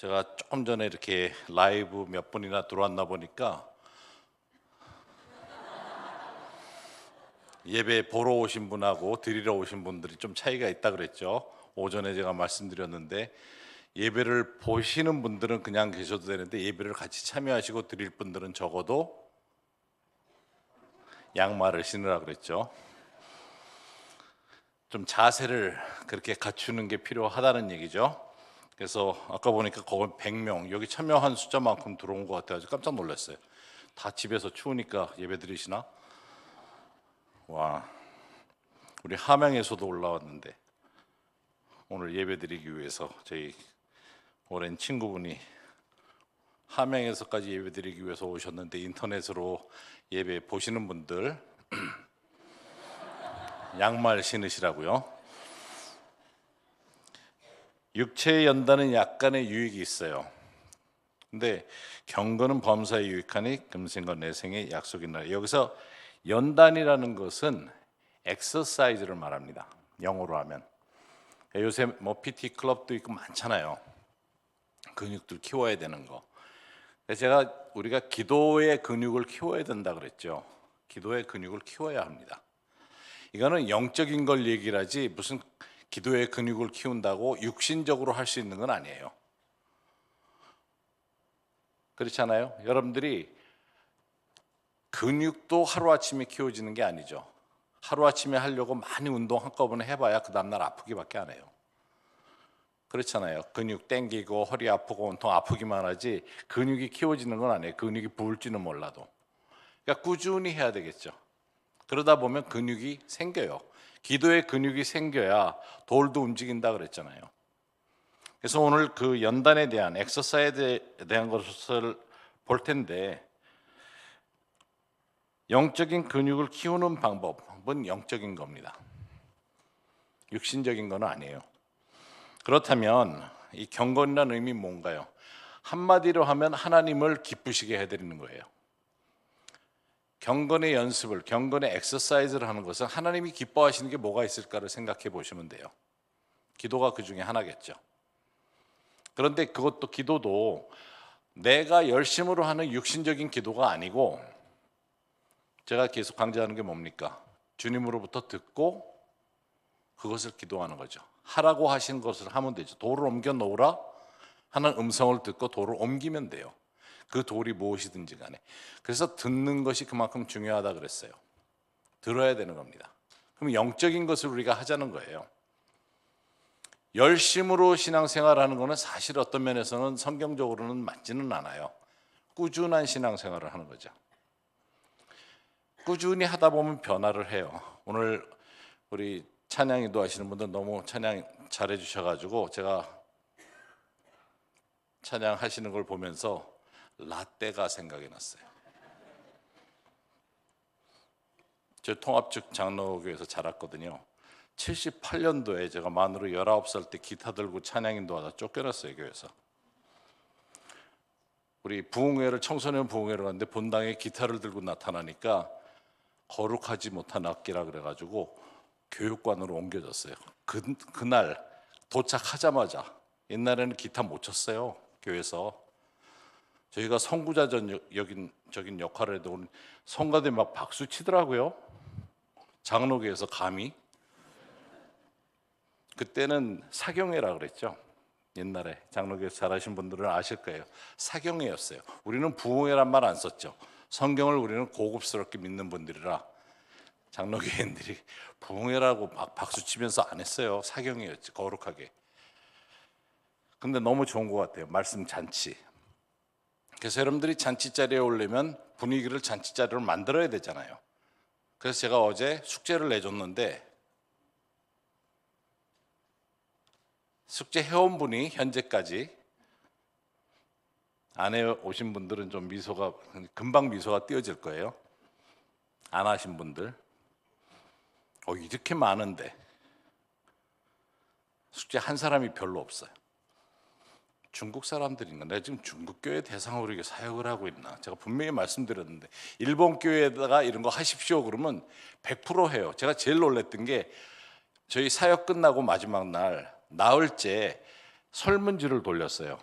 제가 조금 전에 이렇게 라이브 몇 분이나 들어왔나 보니까 예배 보러 오신 분하고 드리러 오신 분들이 좀 차이가 있다 그랬죠. 오전에 제가 말씀드렸는데 예배를 보시는 분들은 그냥 계셔도 되는데 예배를 같이 참여하시고 드릴 분들은 적어도 양말을 신으라 그랬죠. 좀 자세를 그렇게 갖추는 게 필요하다는 얘기죠. 그래서 아까 보니까 거기 100명 여기 참여한 숫자만큼 들어온 것 같아서 깜짝 놀랐어요. 다 집에서 추우니까 예배 드리시나? 와, 우리 함양에서도 올라왔는데 오늘 예배 드리기 위해서 저희 오랜 친구분이 함양에서까지 예배 드리기 위해서 오셨는데 인터넷으로 예배 보시는 분들 양말 신으시라고요. 육체의 연단은 약간의 유익이 있어요. 근데 경건은 범사에 유익하니 금생과 내생의 약속이나. 여기서 연단이라는 것은 엑서사이즈를 말합니다. 영어로 하면 요새 뭐 PT 클럽도 있고 많잖아요. 근육들 키워야 되는 거. 제가 우리가 기도의 근육을 키워야 된다 그랬죠. 기도의 근육을 키워야 합니다. 이거는 영적인 걸 얘기를 하지 무슨 기도의 근육을 키운다고 육신적으로 할 수 있는 건 아니에요. 그렇잖아요. 여러분들이 근육도 하루아침에 키워지는 게 아니죠. 하루아침에 하려고 많이 운동 한꺼번에 해봐야 그 다음날 아프기밖에 안 해요. 그렇잖아요. 근육 땡기고 허리 아프고 온통 아프기만 하지 근육이 키워지는 건 아니에요. 근육이 부을지는 몰라도. 그러니까 꾸준히 해야 되겠죠. 그러다 보면 근육이 생겨요. 기도의 근육이 생겨야 돌도 움직인다 그랬잖아요. 그래서 오늘 그 연단에 대한 엑서사이즈에 대한 것을 볼 텐데, 영적인 근육을 키우는 방법은 영적인 겁니다. 육신적인 건 아니에요. 그렇다면 이 경건이라는 의미 뭔가요? 한마디로 하면 하나님을 기쁘시게 해드리는 거예요. 경건의 연습을, 경건의 엑서사이즈를 하는 것은 하나님이 기뻐하시는 게 뭐가 있을까를 생각해 보시면 돼요. 기도가 그 중에 하나겠죠. 그런데 그것도 기도도 내가 열심으로 하는 육신적인 기도가 아니고, 제가 계속 강조하는 게 뭡니까? 주님으로부터 듣고 그것을 기도하는 거죠. 하라고 하신 것을 하면 되죠. 돌을 옮겨 놓으라 하는 음성을 듣고 돌을 옮기면 돼요. 그 돌이 무엇이든지 간에. 그래서 듣는 것이 그만큼 중요하다 그랬어요. 들어야 되는 겁니다. 그럼 영적인 것을 우리가 하자는 거예요. 열심으로 신앙생활하는 것은 사실 어떤 면에서는 성경적으로는 맞지는 않아요. 꾸준한 신앙생활을 하는 거죠. 꾸준히 하다 보면 변화를 해요. 오늘 우리 찬양 인도하시는 분들 너무 찬양 잘해 주셔가지고 제가 찬양 하시는 걸 보면서 라떼가 생각이 났어요. 저 통합측 장로교에서 자랐거든요. 78년도에 제가 만으로 19살 때 기타 들고 찬양 인도하다 쫓겨났어요, 교회에서. 우리 부흥회를, 청소년 부흥회를 갔는데 본당에 기타를 들고 나타나니까 거룩하지 못한 악기라 그래가지고 교육관으로 옮겨졌어요. 그날 도착하자마자, 옛날에는 기타 못 쳤어요, 교회에서. 저희가 선구자적인 역할을 해도 성가대 막 박수 치더라고요. 장로교에서 감히. 그때는 사경회라 그랬죠. 옛날에 장로교에서 잘하신 분들은 아실 거예요. 사경회였어요. 우리는 부흥회란 말 안 썼죠. 성경을 우리는 고급스럽게 믿는 분들이라 장로교인들이 부흥회라고 막 박수 치면서 안 했어요. 사경회였지, 거룩하게. 근데 너무 좋은 것 같아요. 말씀 잔치. 그래서 여러분들이 잔치 자리에 오려면 분위기를 잔치 자리로 만들어야 되잖아요. 그래서 제가 어제 숙제를 내줬는데, 숙제 해온 분이 현재까지, 안 해 오신 분들은 좀 미소가, 금방 미소가 띄어질 거예요. 안 하신 분들. 이렇게 많은데 숙제 한 사람이 별로 없어요. 중국 사람들인가? 내가 지금 중국 교회 대상으로 이게 사역을 하고 있나? 제가 분명히 말씀드렸는데 일본 교회에다가 이런 거 하십시오 그러면 100% 해요. 제가 제일 놀랬던 게 저희 사역 끝나고 마지막 날 나흘째 설문지를 돌렸어요.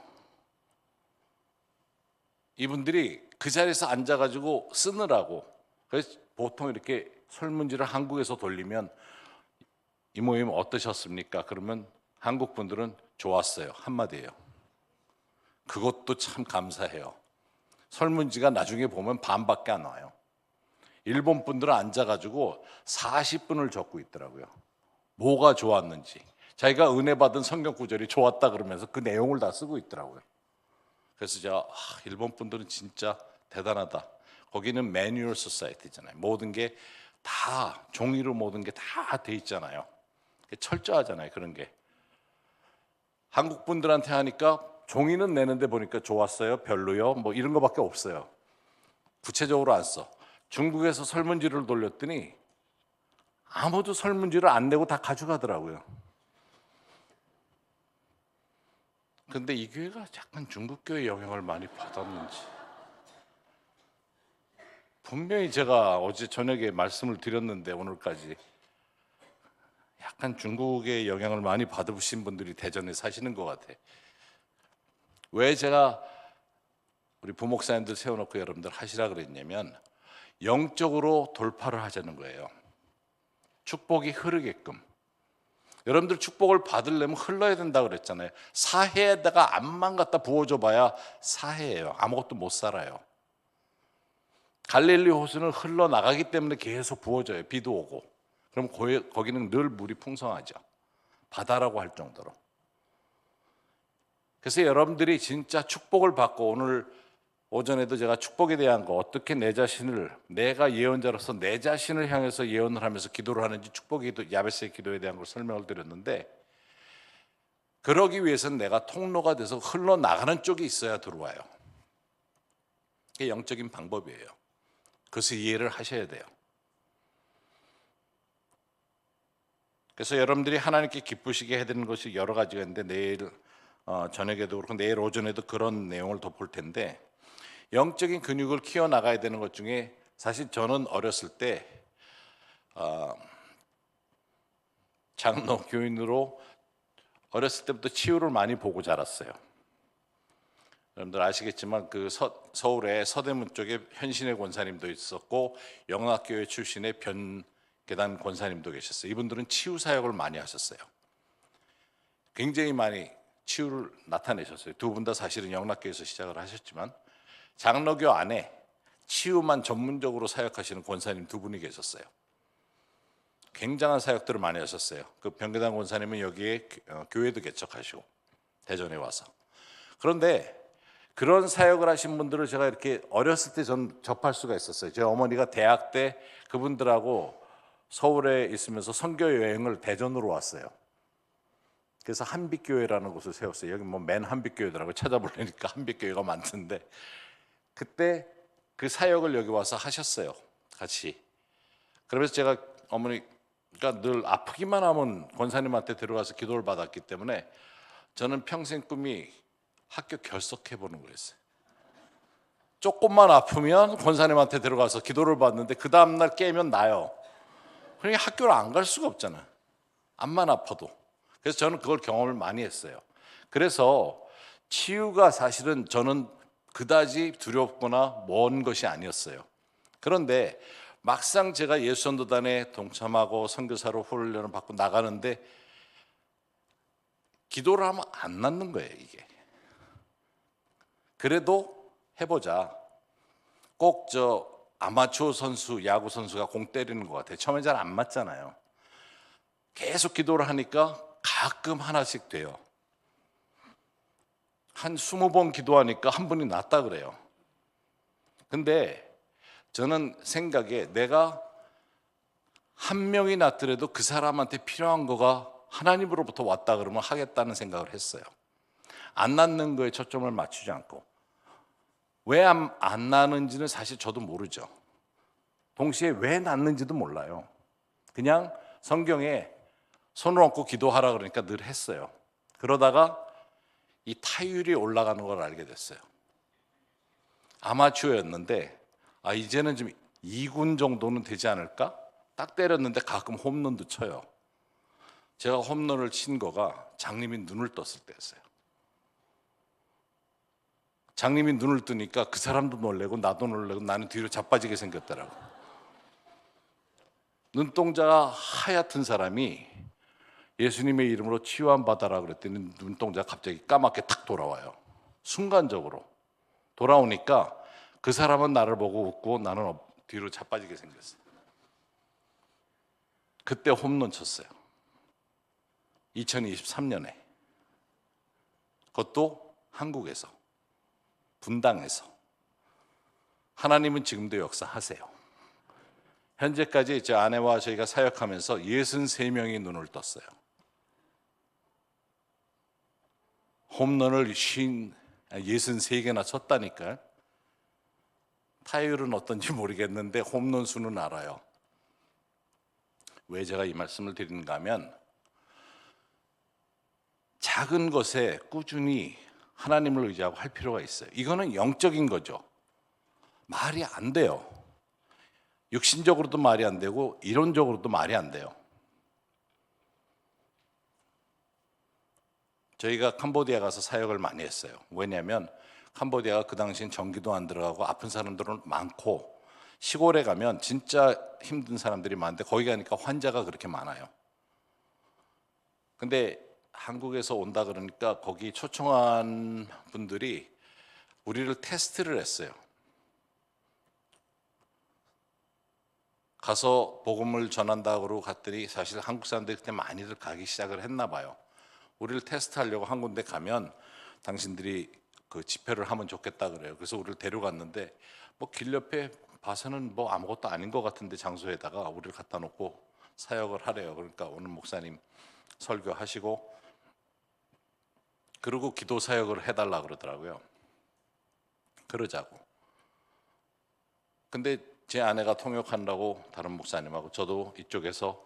이분들이 그 자리에서 앉아가지고 쓰느라고, 그래서 보통 이렇게 설문지를 한국에서 돌리면 이모임 어떠셨습니까? 그러면 한국 분들은 좋았어요 한마디예요. 그것도 참 감사해요. 설문지가 나중에 보면 반밖에 안 와요. 일본 분들은 앉아가지고 40분을 적고 있더라고요. 뭐가 좋았는지, 자기가 은혜 받은 성경 구절이 좋았다 그러면서 그 내용을 다 쓰고 있더라고요. 그래서 제가 일본 분들은 진짜 대단하다. 거기는 매뉴얼 소사이티잖아요. 모든 게 다 종이로 모든 게 다 돼 있잖아요. 철저하잖아요. 그런 게. 한국 분들한테 하니까 종이는 내는데 보니까 좋았어요, 별로요, 뭐 이런 거밖에 없어요. 구체적으로 안 써. 중국에서 설문지를 돌렸더니 아무도 설문지를 안 내고 다 가져가더라고요. 근데 이 교회가 약간 중국 교회 영향을 많이 받았는지, 분명히 제가 어제 저녁에 말씀을 드렸는데 오늘까지 약간 중국의 영향을 많이 받으신 분들이 대전에 사시는 것 같아. 왜 제가 우리 부목사님들 세워놓고 여러분들 하시라 그랬냐면 영적으로 돌파를 하자는 거예요. 축복이 흐르게끔. 여러분들 축복을 받으려면 흘러야 된다 그랬잖아요. 사해에다가 암만 갖다 부어줘 봐야 사해예요. 아무것도 못 살아요. 갈릴리 호수는 흘러나가기 때문에 계속 부어져요. 비도 오고. 그럼 거기는 늘 물이 풍성하죠. 바다라고 할 정도로. 그래서 여러분들이 진짜 축복을 받고, 오늘 오전에도 제가 축복에 대한 거, 어떻게 내 자신을, 내가 예언자로서 내 자신을 향해서 예언을 하면서 기도를 하는지, 축복의 기도, 야베스의 기도에 대한 걸 설명을 드렸는데, 그러기 위해서는 내가 통로가 돼서 흘러나가는 쪽이 있어야 들어와요. 그게 영적인 방법이에요. 그래서 이해를 하셔야 돼요. 그래서 여러분들이 하나님께 기쁘시게 해야 되는 것이 여러 가지가 있는데, 내일 저녁에도 그렇고 내일 오전에도 그런 내용을 더 볼 텐데, 영적인 근육을 키워나가야 되는 것 중에, 사실 저는 어렸을 때 장로 교인으로 어렸을 때부터 치유를 많이 보고 자랐어요. 여러분들 아시겠지만 그 서울의 서대문 쪽에 현신의 권사님도 있었고 영락교회 출신의 변계단 권사님도 계셨어요. 이분들은 치유 사역을 많이 하셨어요. 굉장히 많이 치유를 나타내셨어요. 두 분 다 사실은 영락교회에서 시작을 하셨지만 장로교 안에 치유만 전문적으로 사역하시는 권사님 두 분이 계셨어요. 굉장한 사역들을 많이 하셨어요. 그 변계단 권사님은 여기에 교회도 개척하시고 대전에 와서. 그런데 그런 사역을 하신 분들을 제가 이렇게 어렸을 때 전 접할 수가 있었어요. 제 어머니가 대학 때 그분들하고 서울에 있으면서 선교 여행을 대전으로 왔어요. 그래서 한빛교회라는 곳을 세웠어요. 여기 뭐 맨 한빛교회더라고요. 찾아보려니까 한빛교회가 많던데, 그때 그 사역을 여기 와서 하셨어요, 같이. 그러면서 제가 어머니가 늘 아프기만 하면 권사님한테 들어가서 기도를 받았기 때문에 저는 평생 꿈이 학교 결석해 보는 거였어요. 조금만 아프면 권사님한테 들어가서 기도를 받는데 그 다음날 깨면 나요. 그러니까 학교를 안 갈 수가 없잖아요, 암만 아파도. 그래서 저는 그걸 경험을 많이 했어요. 그래서 치유가 사실은 저는 그다지 두렵거나 먼 것이 아니었어요. 그런데 막상 제가 예수전도단에 동참하고 선교사로 훈련을 받고 나가는데 기도를 하면 안 낫는 거예요, 이게. 그래도 해보자. 꼭 아마추어 선수, 야구 선수가 공 때리는 것 같아요. 처음에 잘 안 맞잖아요. 계속 기도를 하니까 가끔 하나씩 돼요. 한 20번 기도하니까 한 분이 낫다 그래요. 근데 저는 생각에 내가 한 명이 낫더라도 그 사람한테 필요한 거가 하나님으로부터 왔다 그러면 하겠다는 생각을 했어요. 안 낫는 거에 초점을 맞추지 않고. 왜 안 나는지는 사실 저도 모르죠. 동시에 왜 낫는지도 몰라요. 그냥 성경에 손을 얹고 기도하라 그러니까 늘 했어요. 그러다가 이 타율이 올라가는 걸 알게 됐어요. 아마추어였는데 이제는 좀 2군 정도는 되지 않을까? 딱 때렸는데 가끔 홈런도 쳐요. 제가 홈런을 친 거가 장님이 눈을 떴을 때였어요. 장님이 눈을 뜨니까 그 사람도 놀래고 나도 놀래고 나는 뒤로 자빠지게 생겼더라고. 눈동자가 하얗던 사람이 예수님의 이름으로 치유받아라 그랬더니 눈동자가 갑자기 까맣게 탁 돌아와요. 순간적으로 돌아오니까 그 사람은 나를 보고 웃고 나는 뒤로 자빠지게 생겼어요. 그때 홈런 쳤어요. 2023년에. 그것도 한국에서, 분당에서. 하나님은 지금도 역사하세요. 현재까지 제 아내와 저희가 사역하면서 63명이 눈을 떴어요. 홈런을 63개나 쳤다니까요. 타율은 어떤지 모르겠는데 홈런 수는 알아요. 왜 제가 이 말씀을 드리는가 하면 작은 것에 꾸준히 하나님을 의지하고 할 필요가 있어요. 이거는 영적인 거죠. 말이 안 돼요. 육신적으로도 말이 안 되고 이론적으로도 말이 안 돼요. 저희가 캄보디아 가서 사역을 많이 했어요. 왜냐하면 캄보디아가 그 당시엔 전기도 안 들어가고 아픈 사람들은 많고 시골에 가면 진짜 힘든 사람들이 많은데 거기 가니까 환자가 그렇게 많아요. 근데 한국에서 온다 그러니까 거기 초청한 분들이 우리를 테스트를 했어요. 가서 복음을 전한다고 갔더니 사실 한국 사람들이 그때 많이들 가기 시작을 했나 봐요. 우리를 테스트하려고 한 군데 가면 당신들이 그 집회를 하면 좋겠다 그래요. 그래서 우리를 데려갔는데 뭐 길 옆에 봐서는 뭐 아무것도 아닌 것 같은데 장소에다가 우리를 갖다 놓고 사역을 하래요. 그러니까 오늘 목사님 설교하시고 그리고 기도 사역을 해달라 그러더라고요. 그러자고. 근데 제 아내가 통역한다고 다른 목사님하고 저도 이쪽에서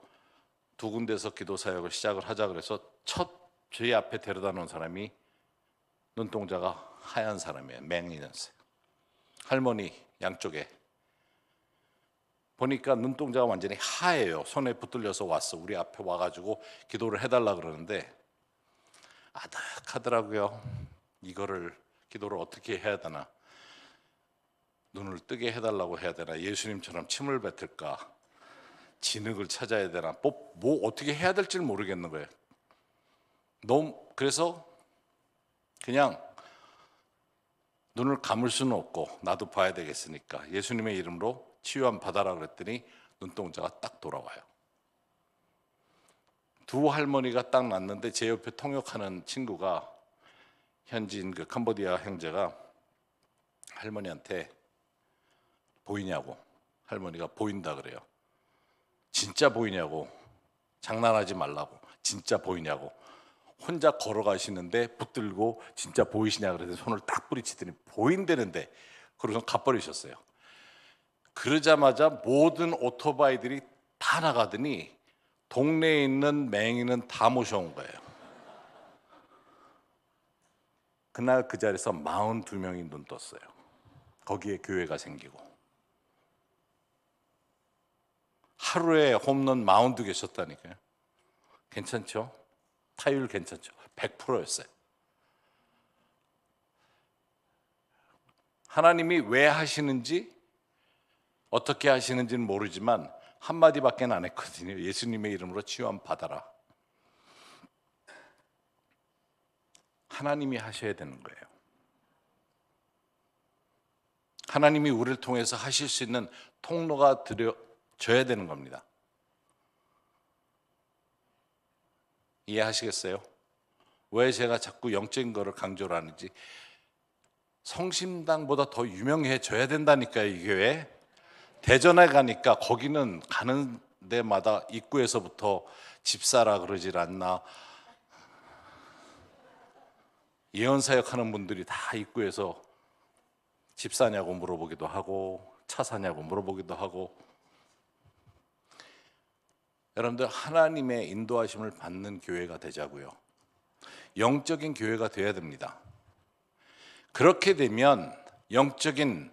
두 군데서 기도 사역을 시작을 하자 그래서 첫 저희 앞에 데려다 놓은 사람이 눈동자가 하얀 사람이에요. 맹인이었어요. 할머니 양쪽에 보니까 눈동자가 완전히 하얘요. 손에 붙들려서 왔어. 우리 앞에 와가지고 기도를 해달라 그러는데 아득하더라고요. 이거를 기도를 어떻게 해야 되나? 눈을 뜨게 해달라고 해야 되나? 예수님처럼 침을 뱉을까? 진흙을 찾아야 되나? 뭐 어떻게 해야 될지 모르겠는 거예요. 그래서 그냥 눈을 감을 수는 없고 나도 봐야 되겠으니까 예수님의 이름으로 치유함 받아라 그랬더니 눈동자가 딱 돌아와요. 두 할머니가 딱 났는데 제 옆에 통역하는 친구가 현지인 그 캄보디아 형제가 할머니한테 보이냐고, 할머니가 보인다 그래요. 진짜 보이냐고, 장난하지 말라고, 진짜 보이냐고. 혼자 걸어가시는데 붙들고 진짜 보이시냐 그래서 손을 딱 뿌리치더니 보인다는데 그러고서 가버리셨어요. 그러자마자 모든 오토바이들이 다 나가더니 동네에 있는 맹인은 다 모셔온 거예요. 그날 그 자리에서 42명이 눈 떴어요. 거기에 교회가 생기고 하루에 홈런 42개 쳤다니까요. 괜찮죠? 타율 괜찮죠? 100%였어요. 하나님이 왜 하시는지 어떻게 하시는지는 모르지만 한마디밖에 안 했거든요. 예수님의 이름으로 치유함 받아라. 하나님이 하셔야 되는 거예요. 하나님이 우리를 통해서 하실 수 있는 통로가 되어줘야 되는 겁니다. 이해하시겠어요? 왜 제가 자꾸 영적인 거를 강조를 하는지. 성심당보다 더 유명해져야 된다니까요. 이 교회. 대전에 가니까 거기는 가는 데마다 입구에서부터 집사라 그러질 않나, 예언사역하는 분들이 다 입구에서 집사냐고 물어보기도 하고 차 사냐고 물어보기도 하고. 여러분들 하나님의 인도하심을 받는 교회가 되자고요. 영적인 교회가 되어야 됩니다. 그렇게 되면 영적인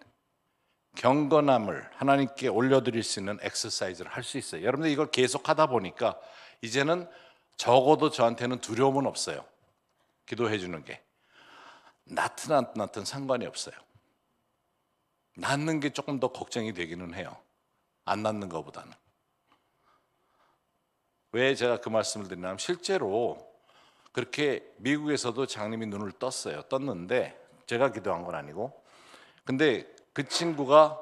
경건함을 하나님께 올려드릴 수 있는 엑서사이즈를 할 수 있어요. 여러분들 이걸 계속 하다 보니까 이제는 적어도 저한테는 두려움은 없어요. 기도해 주는 게. 낳든 안 낳든 상관이 없어요. 낳는 게 조금 더 걱정이 되기는 해요. 안 낳는 것보다는. 왜 제가 그 말씀을 드리냐면 실제로 그렇게 미국에서도 장님이 눈을 떴는데 제가 기도한 건 아니고, 근데 그 친구가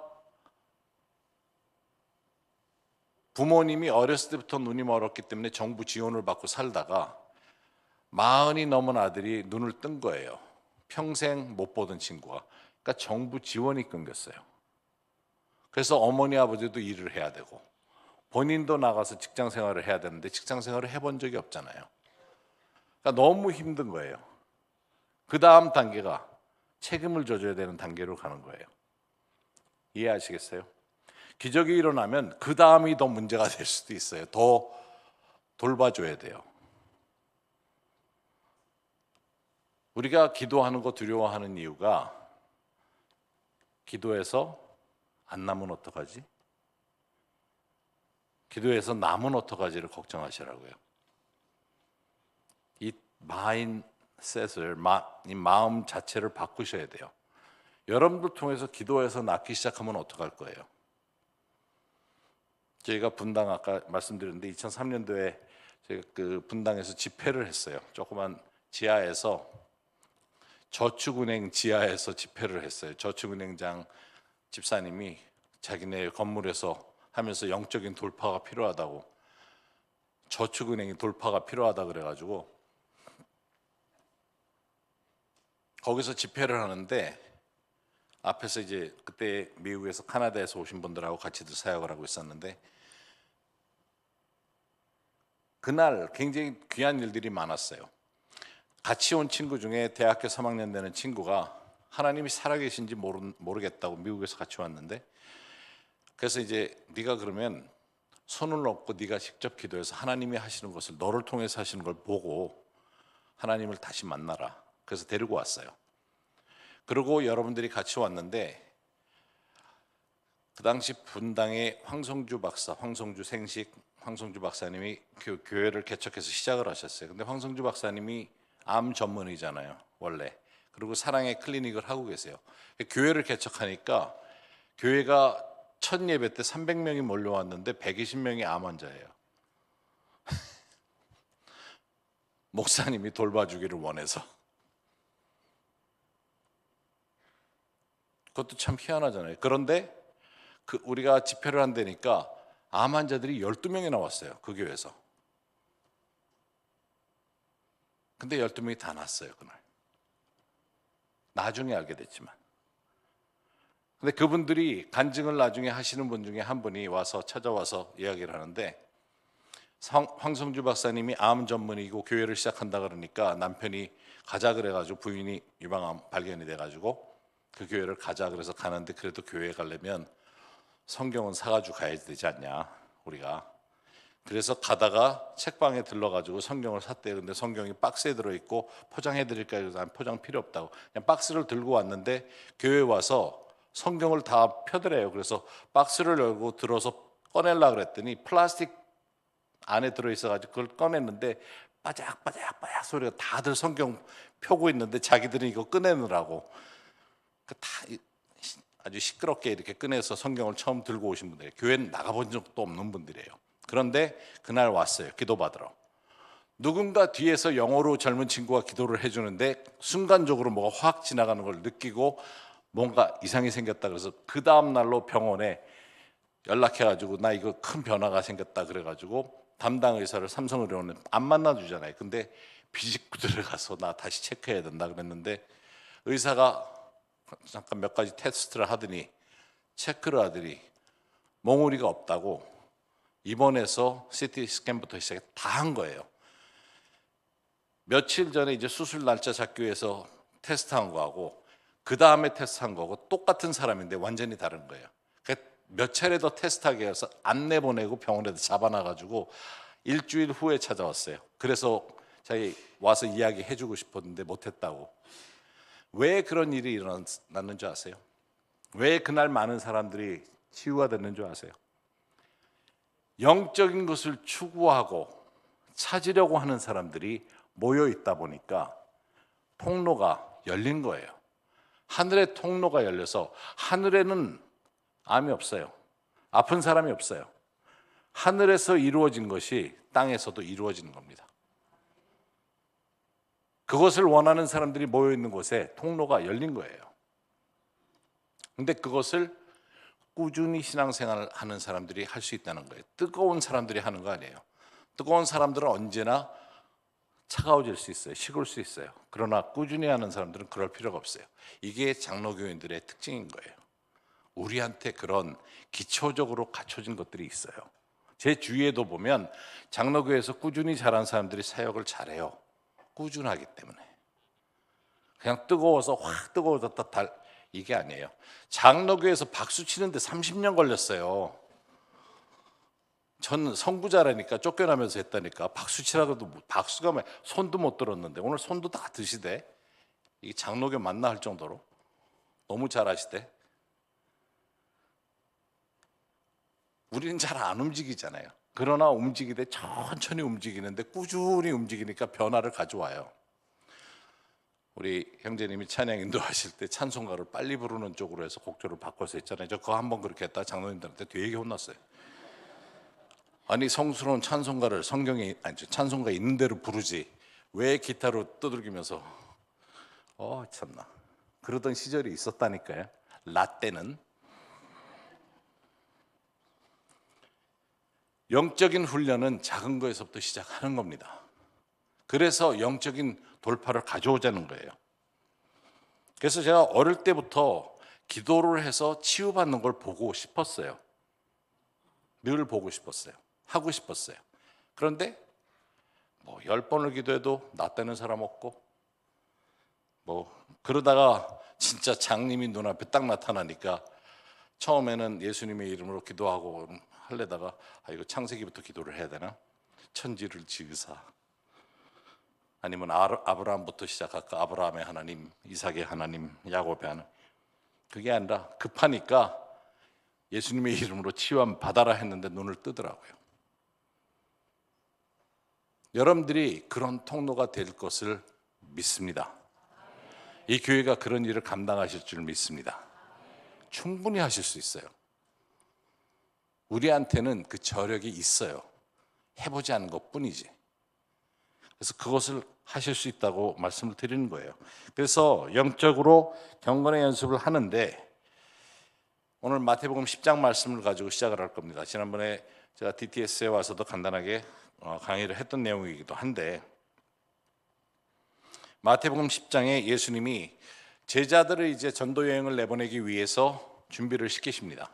부모님이 어렸을 때부터 눈이 멀었기 때문에 정부 지원을 받고 살다가 40이 넘은 아들이 눈을 뜬 거예요. 평생 못 보던 친구가. 그러니까 정부 지원이 끊겼어요. 그래서 어머니 아버지도 일을 해야 되고 본인도 나가서 직장 생활을 해야 되는데 직장 생활을 해본 적이 없잖아요. 그러니까 너무 힘든 거예요. 그 다음 단계가 책임을 져줘야 되는 단계로 가는 거예요. 이해하시겠어요? 기적이 일어나면 그 다음이 더 문제가 될 수도 있어요. 더 돌봐줘야 돼요. 우리가 기도하는 거 두려워하는 이유가 기도해서 안 나면 어떡하지? 기도해서 남은 어떡하지를 걱정하시라고요. 이 마인셋을, 이 마음 자체를 바꾸셔야 돼요. 여러분들 통해서 기도해서 낳기 시작하면 어떡할 거예요? 저희가 분당 아까 말씀드렸는데 2003년도에 저희가 그 분당에서 집회를 했어요. 조그만 지하에서, 저축은행 지하에서 집회를 했어요. 저축은행장 집사님이 자기네 건물에서 하면서 영적인 돌파가 필요하다고, 저축은행이 돌파가 필요하다 그래가지고 거기서 집회를 하는데 앞에서 이제 그때 미국에서 카나다에서 오신 분들하고 같이들 사역을 하고 있었는데 그날 굉장히 귀한 일들이 많았어요. 같이 온 친구 중에 대학교 3학년 되는 친구가 하나님이 살아계신지 모르겠다고 미국에서 같이 왔는데, 그래서 이제 네가 그러면 손을 얹고 네가 직접 기도해서 하나님이 하시는 것을, 너를 통해서 하시는 걸 보고 하나님을 다시 만나라. 그래서 데리고 왔어요. 그리고 여러분들이 같이 왔는데 그 당시 분당의 황성주 박사, 황성주 생식 황성주 박사님이 그 교회를 개척해서 시작을 하셨어요. 근데 황성주 박사님이 암 전문의잖아요, 원래. 그리고 사랑의 클리닉을 하고 계세요. 교회를 개척하니까 교회가 첫 예배 때 300명이 몰려왔는데 120명이 암 환자예요. 목사님이 돌봐주기를 원해서. 그것도 참 희한하잖아요. 그런데 우리가 집회를 한다니까 암 환자들이 12명이 나왔어요, 그 교회에서. 근데 12명이 다 났어요, 그날. 나중에 알게 됐지만. 근데 그분들이 간증을 나중에 하시는 분 중에 한 분이 찾아와서 이야기를 하는데, 황성주 박사님이 암 전문이고 교회를 시작한다 그러니까 남편이 가자 그래가지고, 부인이 유방암 발견이 돼가지고 그 교회를 가자 그래서 가는데, 그래도 교회에 가려면 성경은 사가지고 가야 되지 않냐, 우리가. 그래서 가다가 책방에 들러가지고 성경을 샀대요. 근데 성경이 박스에 들어있고 포장해드릴까요? 그래서 난 포장 필요 없다고 그냥 박스를 들고 왔는데, 교회에 와서 성경을 다 펴더래요. 그래서 박스를 열고 들어서 꺼내려고 그랬더니 플라스틱 안에 들어있어가지고 그걸 꺼냈는데 바작바작 소리가, 다들 성경 펴고 있는데 자기들은 이거 꺼내느라고 다 아주 시끄럽게 이렇게 꺼내서 성경을 처음 들고 오신 분들이에요. 교회는 나가본 적도 없는 분들이에요. 그런데 그날 왔어요, 기도받으러. 누군가 뒤에서 영어로 젊은 친구가 기도를 해주는데 순간적으로 뭐가 확 지나가는 걸 느끼고 뭔가 이상이 생겼다 그래서 그 다음 날로 병원에 연락해가지고 나 이거 큰 변화가 생겼다 그래가지고 담당 의사를, 삼성의료원은 안 만나주잖아요. 근데 비집고 들어가서 나 다시 체크해야 된다 그랬는데 의사가 잠깐 몇 가지 테스트를 하더니, 체크를 하더니 몽우리가 없다고 입원해서 CT 스캔부터 시작해 다 한 거예요. 며칠 전에 이제 수술 날짜 잡기 위해서 테스트한 거하고 그 다음에 테스트한 거하고 똑같은 사람인데 완전히 다른 거예요. 몇 차례 더 테스트하게 해서 안내 보내고 병원에도 잡아놔가지고 일주일 후에 찾아왔어요. 그래서 자기 와서 이야기해 주고 싶었는데 못했다고. 왜 그런 일이 일어났는 줄 아세요? 왜 그날 많은 사람들이 치유가 됐는 줄 아세요? 영적인 것을 추구하고 찾으려고 하는 사람들이 모여 있다 보니까 통로가 열린 거예요. 하늘의 통로가 열려서 하늘에는 암이 없어요. 아픈 사람이 없어요. 하늘에서 이루어진 것이 땅에서도 이루어지는 겁니다. 그것을 원하는 사람들이 모여 있는 곳에 통로가 열린 거예요. 근데 그것을 꾸준히 신앙생활을 하는 사람들이 할 수 있다는 거예요. 뜨거운 사람들이 하는 거 아니에요. 뜨거운 사람들은 언제나 차가워질 수 있어요. 식을 수 있어요. 그러나 꾸준히 하는 사람들은 그럴 필요가 없어요. 이게 장로교인들의 특징인 거예요. 우리한테 그런 기초적으로 갖춰진 것들이 있어요. 제 주위에도 보면 장로교에서 꾸준히 자란 사람들이 사역을 잘해요. 꾸준하기 때문에. 그냥 뜨거워서 확 뜨거워졌다 이게 아니에요. 장로교에서 박수 치는데 30년 걸렸어요. 전 선구자라니까 쫓겨나면서 했다니까 박수 치라고도 박수가 손도 못 들었는데 오늘 손도 다 드시대. 이 장로교 맞나 할 정도로 너무 잘하시대. 우리는 잘 안 움직이잖아요. 그러나 움직이되 천천히 움직이는데 꾸준히 움직이니까 변화를 가져와요. 우리 형제님이 찬양 인도하실 때 찬송가를 빨리 부르는 쪽으로 해서 곡조를 바꿔서 했잖아요. 저 그거 한번 그렇게 했다 장로님들한테 되게 혼났어요. 아니 성스러운 찬송가를 성경에 찬송가 있는 대로 부르지 왜 기타로 두들기면서 참나 그러던 시절이 있었다니까요. 라떼는 영적인 훈련은 작은 거에서부터 시작하는 겁니다. 그래서 영적인 돌파를 가져오자는 거예요. 그래서 제가 어릴 때부터 기도를 해서 치유받는 걸 보고 싶었어요. 늘 보고 싶었어요. 하고 싶었어요. 그런데 10번을 기도해도 낫다는 사람 없고 그러다가 진짜 장님이 눈앞에 딱 나타나니까 처음에는 예수님의 이름으로 기도하고 하려다가 이거 창세기부터 기도를 해야 되나? 천지를 지으사 아니면 아브라함부터 시작할까? 아브라함의 하나님, 이삭의 하나님, 야곱의 하나님. 그게 아니라 급하니까 예수님의 이름으로 치유함 받아라 했는데 눈을 뜨더라고요. 여러분들이 그런 통로가 될 것을 믿습니다. 이 교회가 그런 일을 감당하실 줄 믿습니다. 충분히 하실 수 있어요. 우리한테는 그 저력이 있어요. 해보지 않은 것뿐이지. 그래서 그것을 하실 수 있다고 말씀을 드리는 거예요. 그래서 영적으로 경건의 연습을 하는데 오늘 마태복음 10장 말씀을 가지고 시작을 할 겁니다. 지난번에 제가 DTS에 와서도 간단하게 강의를 했던 내용이기도 한데 마태복음 10장에 예수님이 제자들을 이제 전도 여행을 내보내기 위해서 준비를 시키십니다.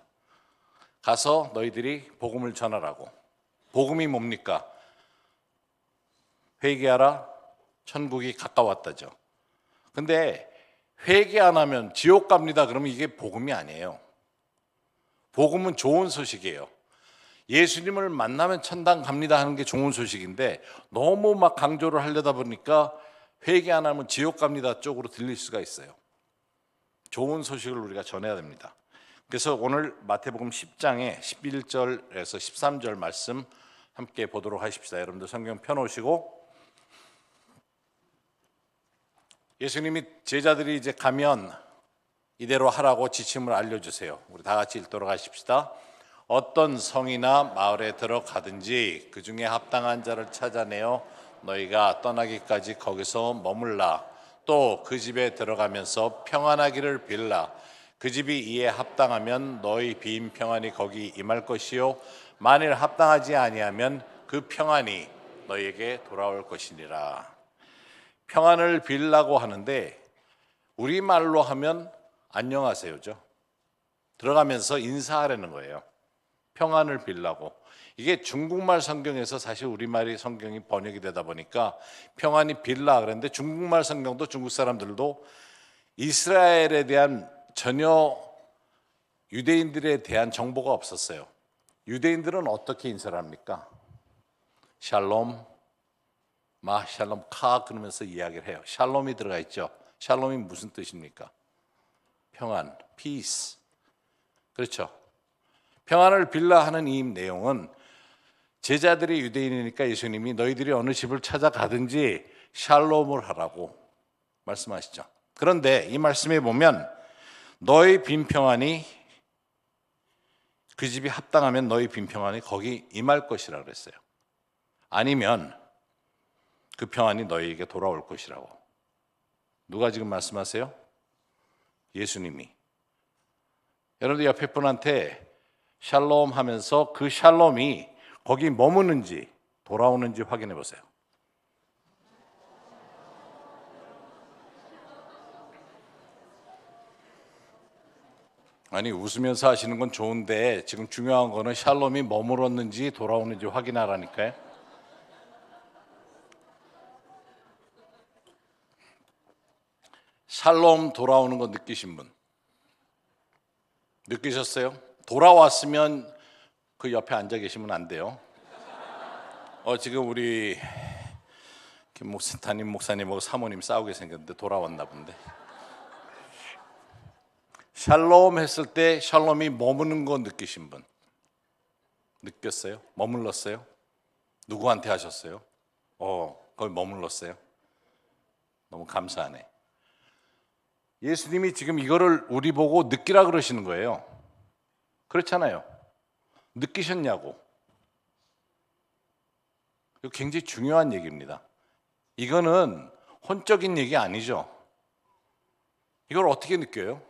가서 너희들이 복음을 전하라고. 복음이 뭡니까? 회개하라, 천국이 가까웠다죠. 근데 회개 안 하면 지옥 갑니다. 그러면 이게 복음이 아니에요. 복음은 좋은 소식이에요. 예수님을 만나면 천당 갑니다 하는 게 좋은 소식인데 너무 막 강조를 하려다 보니까 회개 안 하면 지옥 갑니다 쪽으로 들릴 수가 있어요. 좋은 소식을 우리가 전해야 됩니다. 그래서 오늘 마태복음 10장의 11절에서 13절 말씀 함께 보도록 하십시다. 여러분들 성경 펴놓으시고 예수님이 제자들이 이제 가면 이대로 하라고 지침을 알려주세요. 우리 다 같이 읽도록 하십시다. 어떤 성이나 마을에 들어가든지 그 중에 합당한 자를 찾아내어 너희가 떠나기까지 거기서 머물라. 또 그 집에 들어가면서 평안하기를 빌라. 그 집이 이에 합당하면 너희 빈 평안이 거기 임할 것이요 만일 합당하지 아니하면 그 평안이 너희에게 돌아올 것이니라. 평안을 빌라고 하는데 우리말로 하면 안녕하세요죠. 들어가면서 인사하라는 거예요. 평안을 빌라고. 이게 중국말 성경에서 사실 우리말이 성경이 번역이 되다 보니까 평안이 빌라 그랬는데 중국말 성경도 중국 사람들도 이스라엘에 대한 전혀 유대인들에 대한 정보가 없었어요. 유대인들은 어떻게 인사를 합니까? 샬롬, 샬롬 카 그러면서 이야기를 해요. 샬롬이 들어가 있죠. 샬롬이 무슨 뜻입니까? 평안, peace. 그렇죠. 평안을 빌라 하는 이 내용은 제자들이 유대인이니까 예수님이 너희들이 어느 집을 찾아가든지 샬롬을 하라고 말씀하시죠. 그런데 이 말씀에 보면 너의 빈평안이 그 집이 합당하면 너의 빈평안이 거기 임할 것이라 그랬어요. 아니면 그 평안이 너희에게 돌아올 것이라고. 누가 지금 말씀하세요? 예수님이. 여러분들 옆에 분한테 샬롬 하면서 그 샬롬이 거기 머무는지 돌아오는지 확인해 보세요. 아니, 웃으면서 하시는 건 좋은데 지금 중요한 거는 샬롬이 머물었는지 돌아오는지 확인하라니까요. 샬롬 돌아오는 거 느끼신 분? 느끼셨어요? 돌아왔으면 그 옆에 앉아 계시면 안 돼요. 지금 우리 담임 목사님하고 사모님 싸우게 생겼는데 돌아왔나 본데. 샬롬 했을 때 샬롬이 머무는 거 느끼신 분? 느꼈어요? 머물렀어요? 누구한테 하셨어요? 거기 머물렀어요? 너무 감사하네. 예수님이 지금 이거를 우리 보고 느끼라 그러시는 거예요. 그렇잖아요. 느끼셨냐고. 이거 굉장히 중요한 얘기입니다. 이거는 혼적인 얘기 아니죠. 이걸 어떻게 느껴요?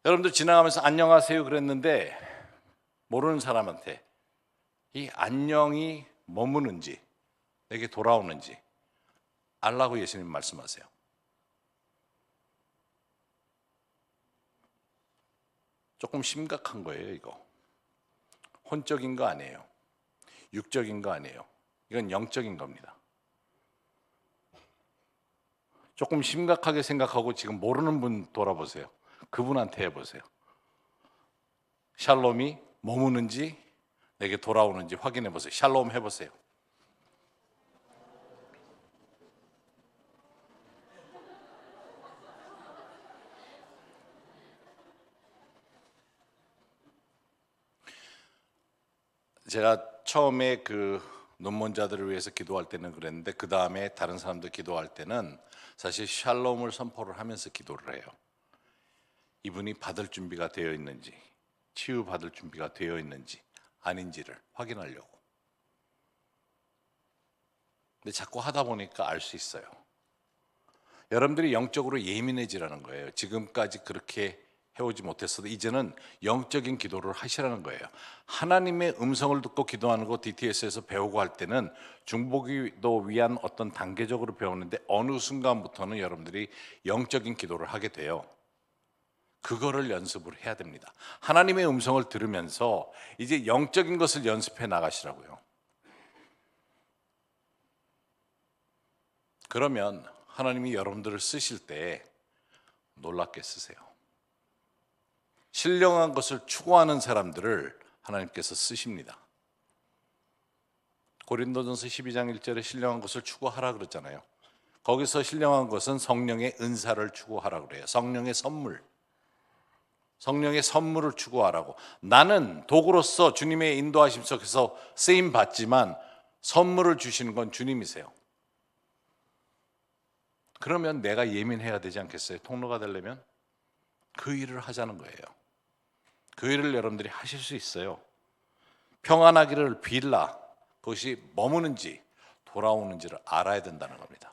여러분들 지나가면서 안녕하세요 그랬는데 모르는 사람한테 이 안녕이 머무는지 내게 돌아오는지 알라고 예수님 말씀하세요. 조금 심각한 거예요, 이거. 혼적인 거 아니에요. 육적인 거 아니에요. 이건 영적인 겁니다. 조금 심각하게 생각하고 지금 모르는 분 돌아보세요. 그분한테 해보세요. 샬롬이 머무는지 내게 돌아오는지 확인해 보세요. 샬롬 해보세요. 제가 처음에 그 논문자들을 위해서 기도할 때는 그랬는데 그 다음에 다른 사람들 기도할 때는 사실 샬롬을 선포를 하면서 기도를 해요. 이분이 받을 준비가 되어 있는지, 치유받을 준비가 되어 있는지 아닌지를 확인하려고. 근데 자꾸 하다 보니까 알 수 있어요. 여러분들이 영적으로 예민해지라는 거예요. 지금까지 그렇게 해오지 못했어도 이제는 영적인 기도를 하시라는 거예요. 하나님의 음성을 듣고 기도하는 거 DTS에서 배우고 할 때는 중보기도 위한 어떤 단계적으로 배우는데 어느 순간부터는 여러분들이 영적인 기도를 하게 돼요. 그거를 연습을 해야 됩니다. 하나님의 음성을 들으면서 이제 영적인 것을 연습해 나가시라고요. 그러면 하나님이 여러분들을 쓰실 때 놀랍게 쓰세요. 신령한 것을 추구하는 사람들을 하나님께서 쓰십니다. 고린도전서 12장 1절에 신령한 것을 추구하라 그랬잖아요. 거기서 신령한 것은 성령의 은사를 추구하라 그래요. 성령의 선물. 성령의 선물을 추구하라고. 나는 도구로서 주님의 인도하심 속에서 쓰임 받지만 선물을 주시는 건 주님이세요. 그러면 내가 예민해야 되지 않겠어요? 통로가 되려면 그 일을 하자는 거예요. 그 일을 여러분들이 하실 수 있어요. 평안하기를 빌라. 그것이 머무는지 돌아오는지를 알아야 된다는 겁니다.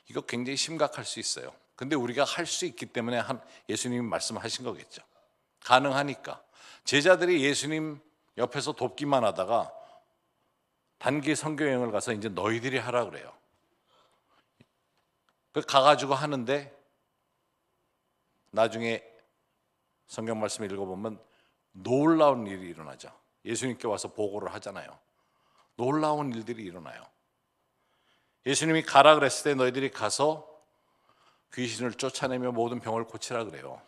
이거 굉장히 심각할 수 있어요. 근데 우리가 할 수 있기 때문에 예수님이 말씀하신 거겠죠. 가능하니까. 제자들이 예수님 옆에서 돕기만 하다가 단기 선교여행을 가서 이제 너희들이 하라 그래요. 가가지고 하는데 나중에 성경 말씀을 읽어보면 놀라운 일이 일어나죠. 예수님께 와서 보고를 하잖아요. 놀라운 일들이 일어나요. 예수님이 가라 그랬을 때 너희들이 가서 귀신을 쫓아내며 모든 병을 고치라 그래요.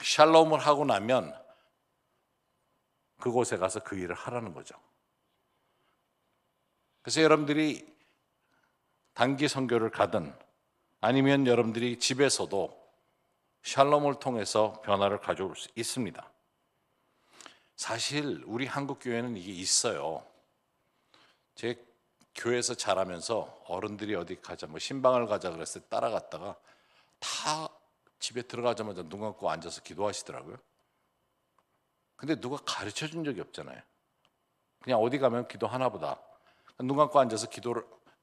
샬롬을 하고 나면 그곳에 가서 그 일을 하라는 거죠. 그래서 여러분들이 단기 선교를 가든 아니면 여러분들이 집에서도 샬롬을 통해서 변화를 가져올 수 있습니다. 사실 우리 한국 교회는 이게 있어요. 제 교회에서 자라면서 어른들이 어디 가자, 뭐 신방을 가자 그랬을 때 따라갔다가 다 집에 들어가자마자 눈 감고 앉아서 기도하시더라고요. 근데 누가 가르쳐 준 적이 없잖아요. 그냥 어디 가면 기도하나 보다. 눈 감고 앉아서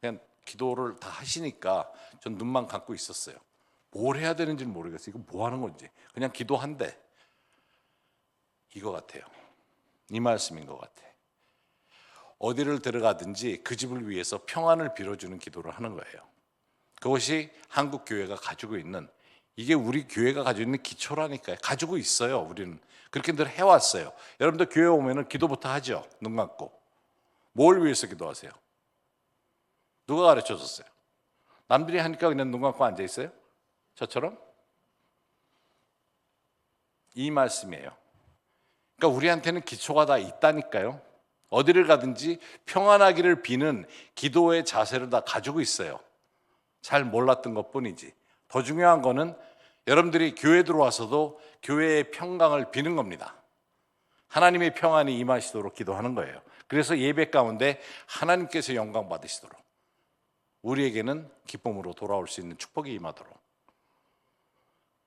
그냥 기도를 다 하시니까 전 눈만 감고 있었어요. 뭘 해야 되는지는 모르겠어요. 이거 뭐 하는 건지. 그냥 기도한대. 이거 같아요. 이 말씀인 것 같아. 어디를 들어가든지 그 집을 위해서 평안을 빌어주는 기도를 하는 거예요. 그것이 한국 교회가 가지고 있는, 이게 우리 교회가 가지고 있는 기초라니까요. 가지고 있어요. 우리는 그렇게 늘 해왔어요. 여러분들 교회 오면은 기도부터 하죠. 눈 감고. 뭘 위해서 기도하세요? 누가 가르쳐 줬어요? 남들이 하니까 그냥 눈 감고 앉아 있어요? 저처럼? 이 말씀이에요. 그러니까 우리한테는 기초가 다 있다니까요. 어디를 가든지 평안하기를 비는 기도의 자세를 다 가지고 있어요. 잘 몰랐던 것뿐이지. 더 중요한 거는 여러분들이 교회 들어와서도 교회의 평강을 비는 겁니다. 하나님의 평안이 임하시도록 기도하는 거예요. 그래서 예배 가운데 하나님께서 영광 받으시도록, 우리에게는 기쁨으로 돌아올 수 있는 축복이 임하도록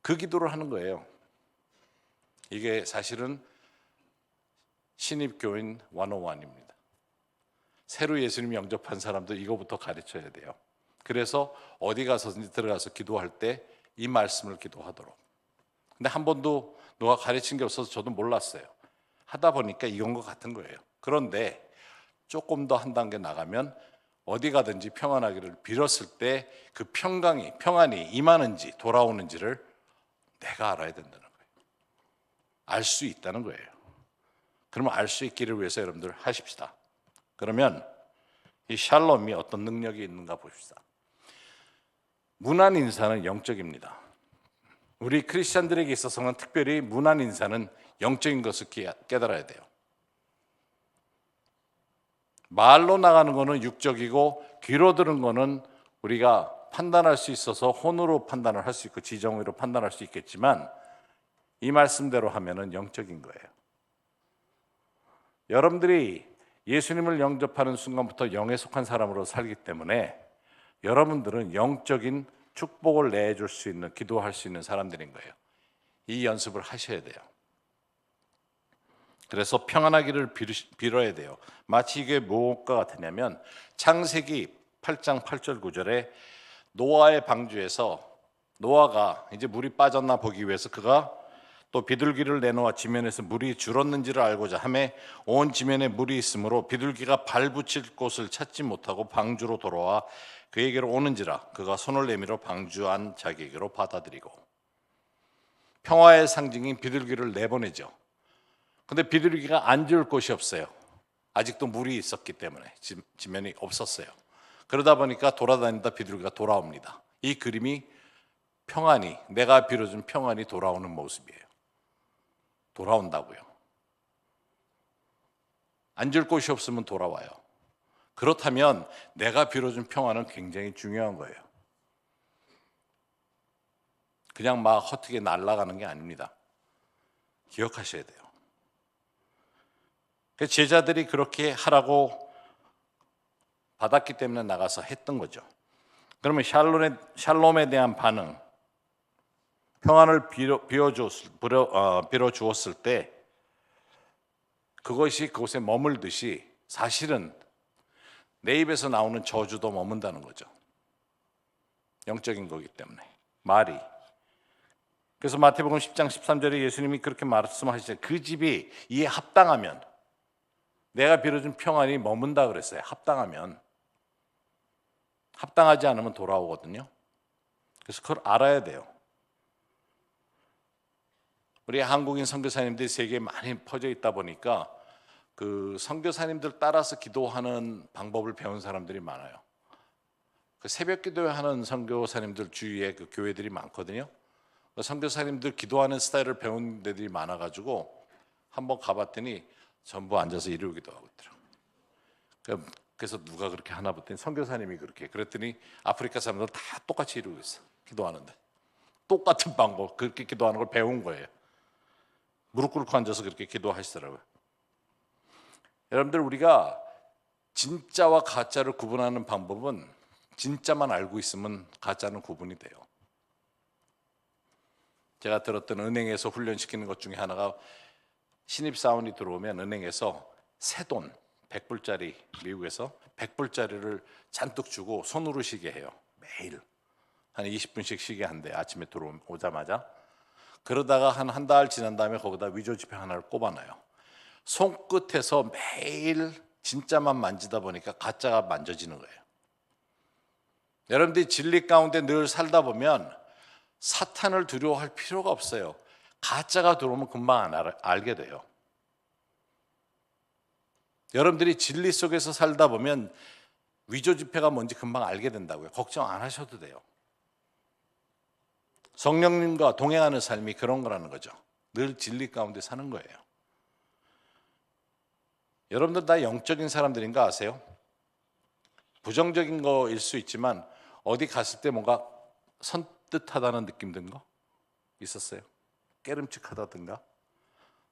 그 기도를 하는 거예요. 이게 사실은 신입교인 101입니다. 새로 예수님 영접한 사람들 이거부터 가르쳐야 돼요. 그래서 어디 가서든지 들어가서 기도할 때 이 말씀을 기도하도록. 근데 한 번도 누가 가르친 게 없어서 저도 몰랐어요. 하다 보니까 이건 것 같은 거예요. 그런데 조금 더 한 단계 나가면 어디 가든지 평안하기를 빌었을 때 그 평안이 임하는지 돌아오는지를 내가 알아야 된다는 거예요. 알 수 있다는 거예요. 그러면 알 수 있기를 위해서 여러분들 하십시다. 그러면 이 샬롬이 어떤 능력이 있는가 봅시다. 문안 인사는 영적입니다. 우리 크리스천들에게 있어서는 특별히 문안 인사는 영적인 것을 깨달아야 돼요. 말로 나가는 거는 육적이고 귀로 들은 거는 우리가 판단할 수 있어서 혼으로 판단을 할 수 있고 지정의로 판단할 수 있겠지만 이 말씀대로 하면은 영적인 거예요. 여러분들이 예수님을 영접하는 순간부터 영에 속한 사람으로 살기 때문에 여러분들은 영적인 축복을 내줄 수 있는, 기도할 수 있는 사람들인 거예요. 이 연습을 하셔야 돼요. 그래서 평안하기를 빌어야 돼요. 마치 이게 무엇과 같으냐면 창세기 8장 8절 9절에 노아의 방주에서 노아가 이제 물이 빠졌나 보기 위해서 그가 또 비둘기를 내놓아 지면에서 물이 줄었는지를 알고자 하매 온 지면에 물이 있으므로 비둘기가 발 붙일 곳을 찾지 못하고 방주로 돌아와 그에게로 오는지라 그가 손을 내밀어 방주 안 자기에게로 받아들이고. 평화의 상징인 비둘기를 내보내죠. 근데 비둘기가 앉을 곳이 없어요. 아직도 물이 있었기 때문에 지면이 없었어요. 그러다 보니까 돌아다니다 비둘기가 돌아옵니다. 이 그림이 평안이, 내가 빌어준 평안이 돌아오는 모습이에요. 돌아온다고요. 앉을 곳이 없으면 돌아와요. 그렇다면 내가 빌어준 평안은 굉장히 중요한 거예요. 그냥 막 헛되게 날아가는 게 아닙니다. 기억하셔야 돼요. 제자들이 그렇게 하라고 받았기 때문에 나가서 했던 거죠. 그러면 샬롬에 대한 반응, 평안을 빌어주었을 때 그것이 그곳에 머물듯이 사실은 내 입에서 나오는 저주도 머문다는 거죠. 영적인 거기 때문에 말이. 그래서 마태복음 10장 13절에 예수님이 그렇게 말씀하시죠. 그 집이 이에 합당하면, 내가 빌어준 평안이 머문다 그랬어요. 합당하면. 합당하지 않으면 돌아오거든요. 그래서 그걸 알아야 돼요. 우리 한국인 선교사님들이 세계에 많이 퍼져 있다 보니까 그 선교사님들 따라서 기도하는 방법을 배운 사람들이 많아요. 그 새벽 기도하는 선교사님들 주위에 그 교회들이 많거든요. 그 선교사님들 기도하는 스타일을 배운 데들이 많아가지고 한번 가봤더니 전부 앉아서 이러고 기도하고 있더라고요. 그래서 누가 그렇게 하나 봤더니 선교사님이 그랬더니 아프리카 사람들 다 똑같이 이러고 있어. 기도하는데 똑같은 방법, 그렇게 기도하는 걸 배운 거예요. 무릎 꿇고 앉아서 그렇게 기도하시더라고요. 여러분들, 우리가 진짜와 가짜를 구분하는 방법은 진짜만 알고 있으면 가짜는 구분이 돼요. 제가 들었던 은행에서 훈련시키는 것 중에 하나가 신입사원이 들어오면 은행에서 새돈 100불짜리, 미국에서 100불짜리를 잔뜩 주고 손으로 쉬게 해요. 매일 한 20분씩 쉬게 한대. 아침에 들어오자마자. 그러다가 한 달 지난 다음에 거기다 위조지폐 하나를 꼽아놔요. 손끝에서 매일 진짜만 만지다 보니까 가짜가 만져지는 거예요. 여러분들이 진리 가운데 늘 살다 보면 사탄을 두려워할 필요가 없어요. 가짜가 들어오면 금방 알게 돼요. 여러분들이 진리 속에서 살다 보면 위조지폐가 뭔지 금방 알게 된다고요. 걱정 안 하셔도 돼요. 성령님과 동행하는 삶이 그런 거라는 거죠. 늘 진리 가운데 사는 거예요. 여러분들 다 영적인 사람들인가 아세요? 부정적인 거일 수 있지만 어디 갔을 때 뭔가 선뜻하다는 느낌 든 거 있었어요? 깨름칙하다든가?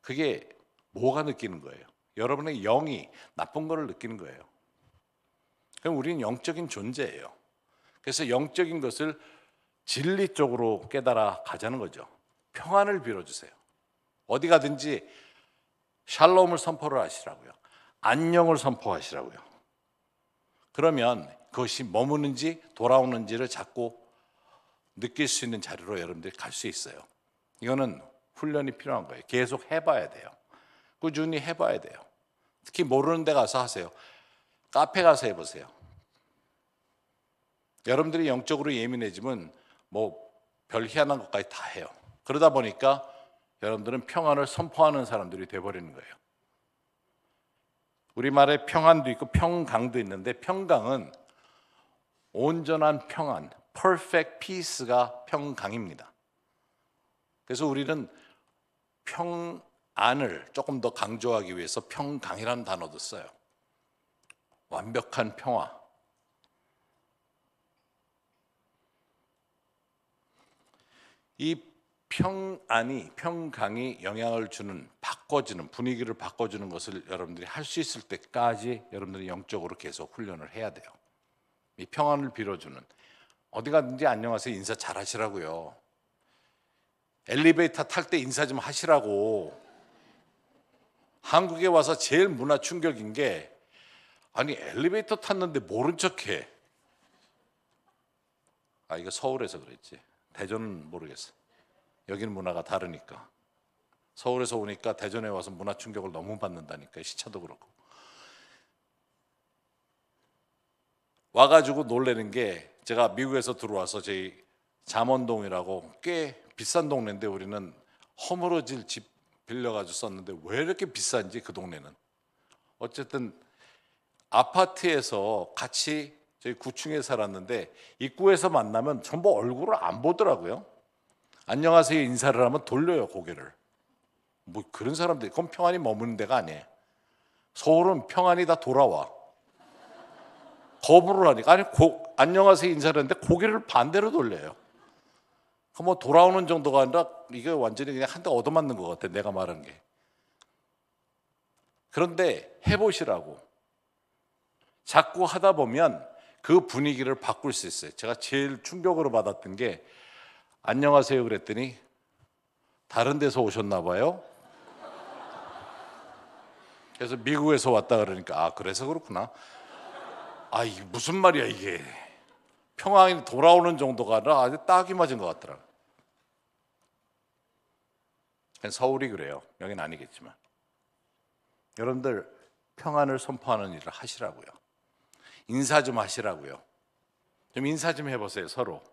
그게 뭐가 느끼는 거예요? 여러분의 영이 나쁜 거를 느끼는 거예요. 그럼 우리는 영적인 존재예요. 그래서 영적인 것을 진리 쪽으로 깨달아 가자는 거죠. 평안을 빌어주세요. 어디 가든지 샬롬을 선포를 하시라고요. 안녕을 선포하시라고요. 그러면 그것이 머무는지 돌아오는지를 자꾸 느낄 수 있는 자리로 여러분들이 갈 수 있어요. 이거는 훈련이 필요한 거예요. 계속 해봐야 돼요. 꾸준히 해봐야 돼요. 특히 모르는 데 가서 하세요. 카페 가서 해보세요. 여러분들이 영적으로 예민해지면 뭐 별 희한한 것까지 다 해요. 그러다 보니까 여러분들은 평안을 선포하는 사람들이 돼버리는 거예요. 우리말에 평안도 있고 평강도 있는데 평강은 온전한 평안, perfect peace가 평강입니다. 그래서 우리는 평안을 조금 더 강조하기 위해서 평강이라는 단어도 써요. 완벽한 평화. 이 평안이, 평강이 영향을 주는, 바꿔주는, 분위기를 바꿔주는 것을 여러분들이 할 수 있을 때까지 여러분들이 영적으로 계속 훈련을 해야 돼요. 이 평안을 빌어주는, 어디 가든지 안녕하세요 인사 잘 하시라고요. 엘리베이터 탈 때 인사 좀 하시라고. 한국에 와서 제일 문화 충격인 게, 아니 엘리베이터 탔는데 모른 척해. 아, 이거 서울에서 그랬지. 대전은 모르겠어. 여기는 문화가 다르니까. 서울에서 오니까 대전에 와서 문화 충격을 너무 받는다니까. 시차도 그렇고. 와가지고 놀라는 게, 제가 미국에서 들어와서 저희 잠원동이라고 꽤 비싼 동네인데 우리는 허물어질 집 빌려가지고 썼는데 왜 이렇게 비싼지 그 동네는. 어쨌든 아파트에서 같이 저희 9층에 살았는데 입구에서 만나면 전부 얼굴을 안 보더라고요. 안녕하세요 인사를 하면 돌려요 고개를. 뭐 그런 사람들이, 그건 평안이 머무는 데가 아니에요. 서울은 평안이 다 돌아와. 거부를 하니까, 아니 안녕하세요 인사를 했는데 고개를 반대로 돌려요. 뭐 돌아오는 정도가 아니라 이게 완전히 그냥 한 대 얻어맞는 것 같아, 내가 말한 게. 그런데 해보시라고. 자꾸 하다 보면 그 분위기를 바꿀 수 있어요. 제가 제일 충격으로 받았던 게, 안녕하세요 그랬더니 다른 데서 오셨나 봐요. 그래서 미국에서 왔다 그러니까, 아 그래서 그렇구나. 아 이게 무슨 말이야 이게. 평안이 돌아오는 정도가 아니라 아주 딱이 맞은 것 같더라고요. 서울이 그래요. 여긴 아니겠지만. 여러분들 평안을 선포하는 일을 하시라고요. 인사 좀 하시라고요. 좀 인사 좀 해보세요 서로.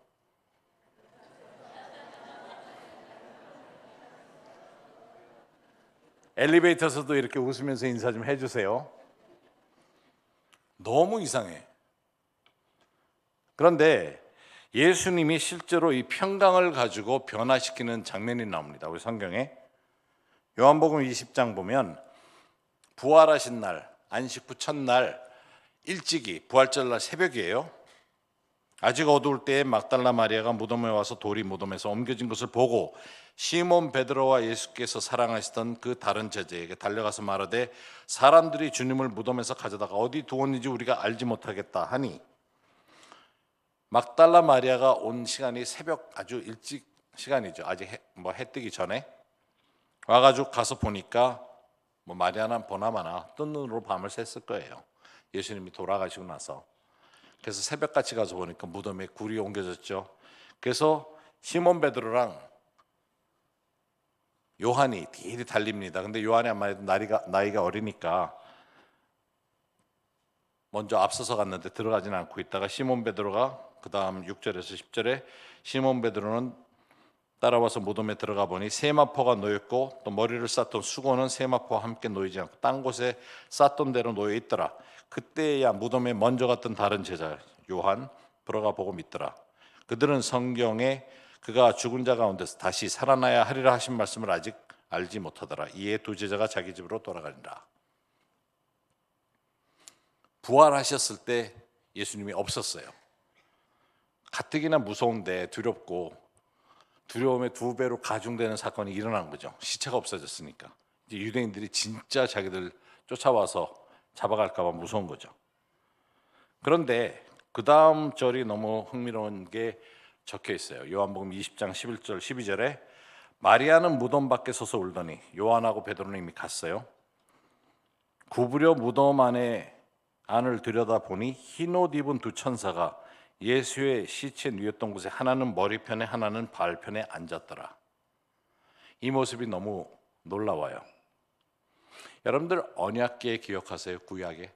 엘리베이터에서도 이렇게 웃으면서 인사 좀 해주세요. 너무 이상해. 그런데 예수님이 실제로 이 평강을 가지고 변화시키는 장면이 나옵니다. 우리 성경에 요한복음 20장 보면 부활하신 날, 안식 후 첫날 일찍이, 부활절 날 새벽이에요. 아직 어두울 때에 막달라 마리아가 무덤에 와서 돌이 무덤에서 옮겨진 것을 보고 시몬 베드로와 예수께서 사랑하시던 그 다른 제자에게 달려가서 말하되 사람들이 주님을 무덤에서 가져다가 어디 두었는지 우리가 알지 못하겠다 하니, 막달라 마리아가 온 시간이 새벽 아주 일찍 시간이죠. 아직 해 뜨기 전에 와가지고 가서 보니까 마리아는 보나마나 뜬 눈으로 밤을 샜을 거예요. 예수님이 돌아가시고 나서. 그래서 새벽같이 가서 보니까 무덤에 굴이 옮겨졌죠. 그래서 시몬 베드로랑 요한이 뒤에 달립니다. 근데 요한이 아무래도 나이가 어리니까 먼저 앞서서 갔는데 들어가지는 않고 있다가 시몬 베드로가 그 다음 6절에서 10절에 시몬 베드로는 따라와서 무덤에 들어가 보니 세마포가 놓였고 또 머리를 쌌던 수건은 세마포와 함께 놓이지 않고 딴 곳에 쌌던 대로 놓여 있더라. 그때야 무덤에 먼저 갔던 다른 제자 요한 들어가 보고 믿더라. 그들은 성경에 그가 죽은 자 가운데서 다시 살아나야 하리라 하신 말씀을 아직 알지 못하더라. 이에 두 제자가 자기 집으로 돌아가니라. 부활하셨을 때 예수님이 없었어요. 가뜩이나 무서운데 두렵고 두려움의 두 배로 가중되는 사건이 일어난 거죠. 시체가 없어졌으니까. 이제 유대인들이 진짜 자기들 쫓아와서 잡아갈까 봐 무서운 거죠. 그런데 그 다음 절이 너무 흥미로운 게 적혀 있어요. 요한복음 20장 11절 12절에 마리아는 무덤 밖에 서서 울더니 요한하고 베드로는 이미 갔어요. 구부려 무덤 안을 들여다보니 흰옷 입은 두 천사가 예수의 시체 누였던 곳에 하나는 머리편에 하나는 발편에 앉았더라. 이 모습이 너무 놀라워요. 여러분들 언약궤 기억하세요? 구약에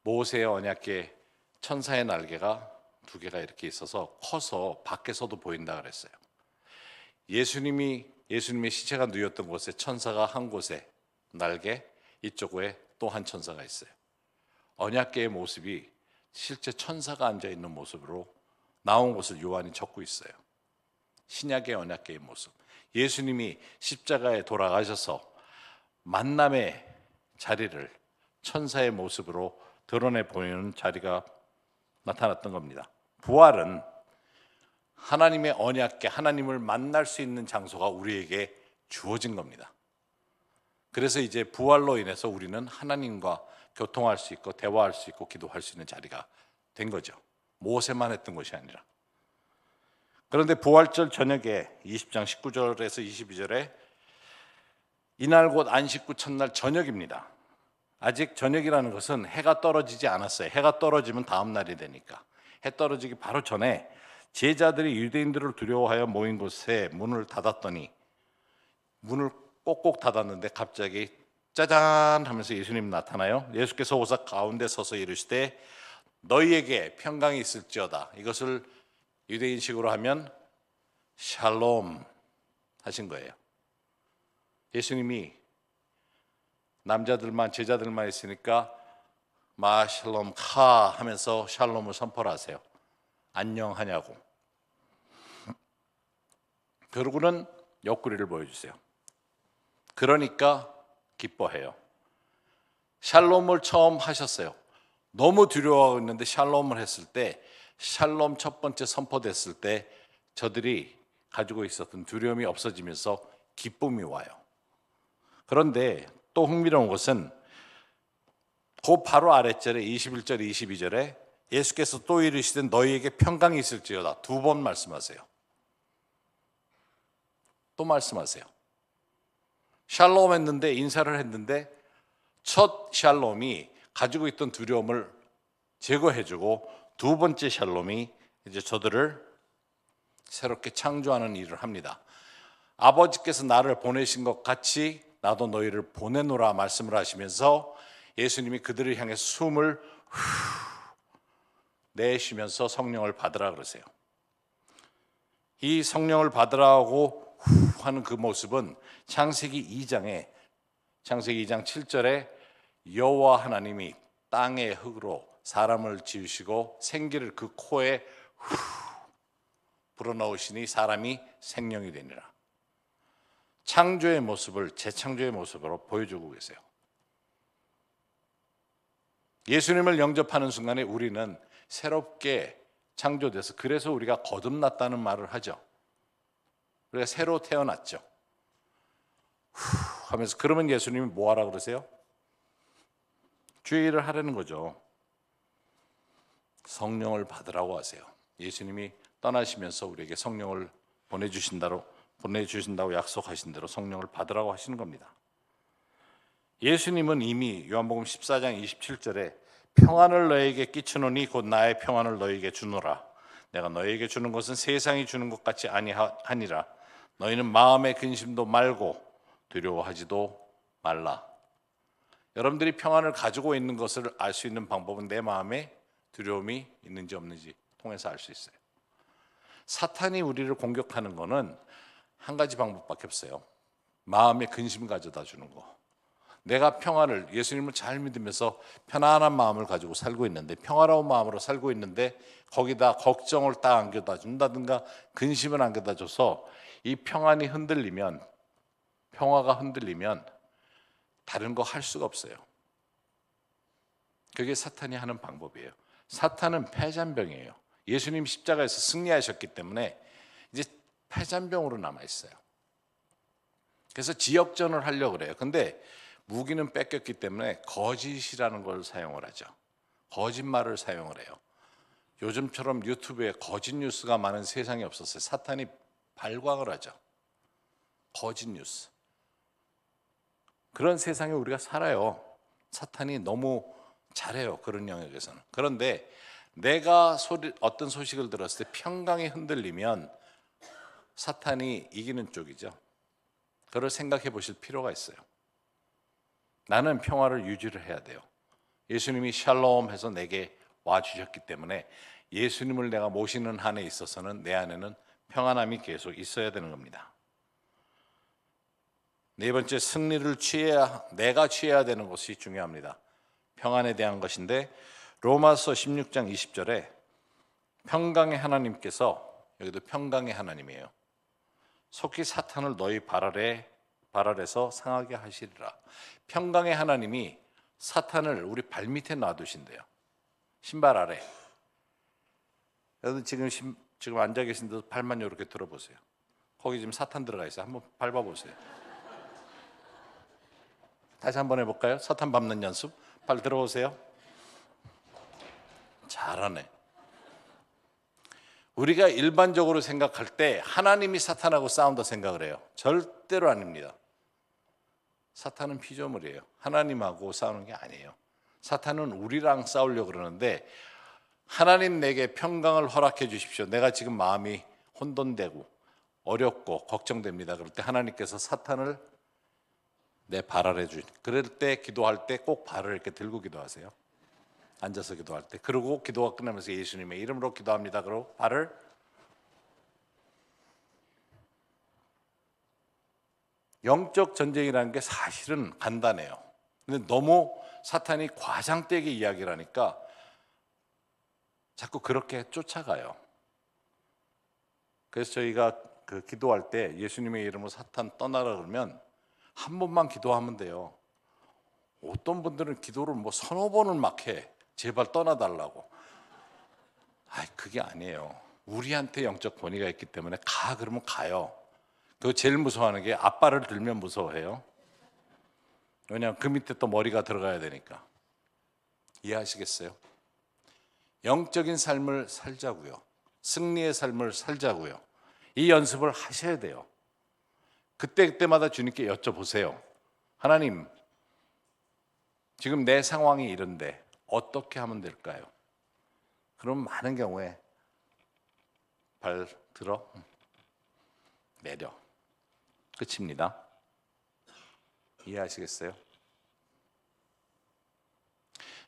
모세의 언약궤 천사의 날개가 두 개가 이렇게 있어서 커서 밖에서도 보인다 그랬어요. 예수님의 시체가 누였던 곳에 천사가 한 곳에 날개 이쪽에 또 한 천사가 있어요. 언약궤의 모습이 실제 천사가 앉아 있는 모습으로 나온 것을 요한이 적고 있어요. 신약의 언약궤의 모습. 예수님이 십자가에 돌아가셔서 만남의 자리를 천사의 모습으로 드러내 보이는 자리가 나타났던 겁니다. 부활은 하나님의 언약궤, 하나님을 만날 수 있는 장소가 우리에게 주어진 겁니다. 그래서 이제 부활로 인해서 우리는 하나님과 교통할 수 있고 대화할 수 있고 기도할 수 있는 자리가 된 거죠. 모세만 했던 것이 아니라. 그런데 부활절 저녁에 20장 19절에서 22절에 이날 곧 안식 후 첫날 저녁입니다. 아직 저녁이라는 것은 해가 떨어지지 않았어요. 해가 떨어지면 다음 날이 되니까. 해 떨어지기 바로 전에 제자들이 유대인들을 두려워하여 모인 곳에 문을 닫았더니 문을 꼭꼭 닫았는데 갑자기 짜잔 하면서 예수님 나타나요. 예수께서 오사 가운데 서서 이르시되 너희에게 평강이 있을지어다. 이것을 유대인식으로 하면 샬롬 하신 거예요. 예수님이 남자들만 제자들만 있으니까 마 샬롬 카 하면서 샬롬을 선포를 하세요. 안녕하냐고. 그러고는 옆구리를 보여주세요. 그러니까 기뻐해요. 샬롬을 처음 하셨어요. 너무 두려워하고 있는데 샬롬을 했을 때, 샬롬 첫 번째 선포됐을 때 저들이 가지고 있었던 두려움이 없어지면서 기쁨이 와요. 그런데 또 흥미로운 것은 그 바로 아랫절에 21절 22절에 예수께서 또 이르시되 너희에게 평강이 있을지어다. 두 번 말씀하세요. 또 말씀하세요. 샬롬 했는데, 인사를 했는데 첫 샬롬이 가지고 있던 두려움을 제거해주고 두 번째 샬롬이 이제 저들을 새롭게 창조하는 일을 합니다. 아버지께서 나를 보내신 것 같이 나도 너희를 보내노라 말씀을 하시면서 예수님이 그들을 향해 숨을 내쉬면서 성령을 받으라 그러세요. 이 성령을 받으라고 하는 그 모습은 창세기 2장 7절에 여호와 하나님이 땅의 흙으로 사람을 지으시고 생기를 그 코에 불어넣으시니 사람이 생명이 되니라. 창조의 모습을 재창조의 모습으로 보여주고 계세요. 예수님을 영접하는 순간에 우리는 새롭게 창조돼서 그래서 우리가 거듭났다는 말을 하죠. 우리가 새로 태어났죠. 하면서 그러면 예수님이 뭐 하라 그러세요? 주의를 하라는 거죠. 성령을 받으라고 하세요. 예수님이 떠나시면서 우리에게 성령을 보내주신다고 약속하신 대로 성령을 받으라고 하시는 겁니다. 예수님은 이미 요한복음 14장 27절에 평안을 너에게 끼치노니 곧 나의 평안을 너에게 주노라. 내가 너에게 주는 것은 세상이 주는 것 같이 아니하니라. 너희는 마음의 근심도 말고 두려워하지도 말라. 여러분들이 평안을 가지고 있는 것을 알 수 있는 방법은 내 마음에 두려움이 있는지 없는지 통해서 알 수 있어요. 사탄이 우리를 공격하는 거는 한 가지 방법밖에 없어요. 마음에 근심 가져다 주는 거. 내가 평안을, 예수님을 잘 믿으면서 편안한 마음을 가지고 살고 있는데, 평화로운 마음으로 살고 있는데 거기다 걱정을 딱 안겨다 준다든가 근심을 안겨다 줘서 이 평안이 흔들리면, 평화가 흔들리면 다른 거 할 수가 없어요. 그게 사탄이 하는 방법이에요. 사탄은 패잔병이에요. 예수님 십자가에서 승리하셨기 때문에 이제 패잔병으로 남아 있어요. 그래서 지역전을 하려고 그래요. 근데 무기는 뺏겼기 때문에 거짓이라는 걸 사용을 하죠. 거짓말을 사용을 해요. 요즘처럼 유튜브에 거짓 뉴스가 많은 세상이 없었어요. 사탄이 발광을 하죠. 거짓 뉴스. 그런 세상에 우리가 살아요. 사탄이 너무 잘해요. 그런 영역에서는. 그런데 내가 어떤 소식을 들었을 때 평강이 흔들리면 사탄이 이기는 쪽이죠. 그걸 생각해 보실 필요가 있어요. 나는 평화를 유지를 해야 돼요. 예수님이 샬롬 해서 내게 와주셨기 때문에 예수님을 내가 모시는 한에 있어서는 내 안에는 평안함이 계속 있어야 되는 겁니다. 네 번째, 승리를 내가 취해야 되는 것이 중요합니다. 평안에 대한 것인데 로마서 16장 20절에 평강의 하나님께서, 여기도 평강의 하나님이에요. 속히 사탄을 너희 발아래서 상하게 하시리라. 평강의 하나님이 사탄을 우리 발밑에 놔두신대요. 신발 아래. 여러분 지금 앉아 계신 데서 발만 이렇게 들어보세요. 거기 지금 사탄 들어가 있어요. 한번 밟아보세요. 다시 한번 해볼까요? 사탄 밟는 연습. 발 들어오세요. 잘하네. 우리가 일반적으로 생각할 때 하나님이 사탄하고 싸운다 생각을 해요. 절대로 아닙니다. 사탄은 피조물이에요. 하나님하고 싸우는 게 아니에요. 사탄은 우리랑 싸우려고 그러는데, 하나님 내게 평강을 허락해 주십시오. 내가 지금 마음이 혼돈되고 어렵고 걱정됩니다. 그럴 때 하나님께서 사탄을 내 발 아래 주신. 그럴 때 기도할 때 꼭 발을 이렇게 들고 기도하세요. 앉아서 기도할 때. 그리고 기도가 끝나면서 예수님의 이름으로 기도합니다. 그리고 발을, 영적 전쟁이라는 게 사실은 간단해요. 근데 너무 사탄이 과장되게 이야기를 하니까 자꾸 그렇게 쫓아가요. 그래서 저희가 기도할 때 예수님의 이름으로 사탄 떠나라 그러면 한 번만 기도하면 돼요. 어떤 분들은 기도를 서너 번을 막 해. 제발 떠나달라고. 그게 아니에요. 우리한테 영적 권위가 있기 때문에 가 그러면 가요. 그 제일 무서워하는 게 앞발을 들면 무서워해요. 왜냐하면 그 밑에 또 머리가 들어가야 되니까. 이해하시겠어요? 영적인 삶을 살자고요. 승리의 삶을 살자고요. 이 연습을 하셔야 돼요. 그때마다 주님께 여쭤보세요. 하나님, 지금 내 상황이 이런데 어떻게 하면 될까요? 그럼 많은 경우에 발 들어, 내려. 끝입니다. 이해하시겠어요?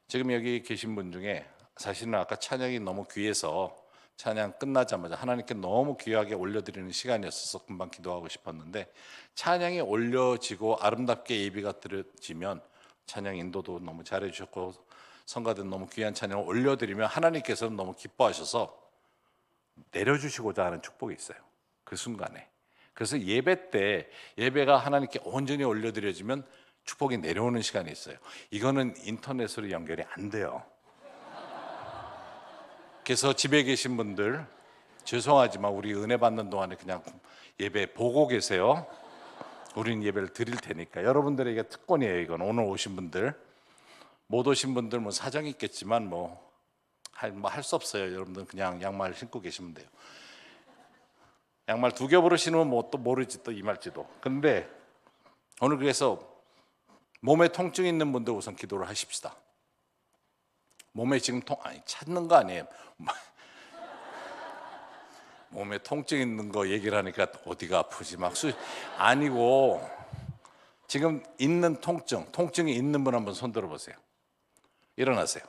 지금 여기 계신 분 중에 사실은 아까 찬양이 너무 귀해서 찬양 끝나자마자 하나님께 너무 귀하게 올려드리는 시간이었어서 금방 기도하고 싶었는데, 찬양이 올려지고 아름답게 예비가 드려지면, 찬양 인도도 너무 잘해 주셨고 성가된 너무 귀한 찬양을 올려드리면 하나님께서는 너무 기뻐하셔서 내려주시고자 하는 축복이 있어요. 그 순간에. 그래서 예배 때 예배가 하나님께 온전히 올려드려지면 축복이 내려오는 시간이 있어요. 이거는 인터넷으로 연결이 안 돼요. 밖에서 집에 계신 분들 죄송하지만 우리 은혜 받는 동안에 그냥 예배 보고 계세요. 우리는 예배를 드릴 테니까 여러분들에게 특권이에요. 이건 오늘 오신 분들, 못 오신 분들 뭐 사정이 있겠지만 뭐 할 수 없어요. 여러분들 그냥 양말 신고 계시면 돼요. 양말 두 겹으로 신으면 뭐 또 모르지 또 임할지도. 근데 오늘 그래서 몸에 통증 있는 분들 우선 기도를 하십시다. 몸에 지금 찾는 거 아니에요. 몸에 통증 있는 거 얘기를 하니까 어디가 아프지 아니고 지금 있는 통증이 있는 분 한번 손 들어보세요. 일어나세요.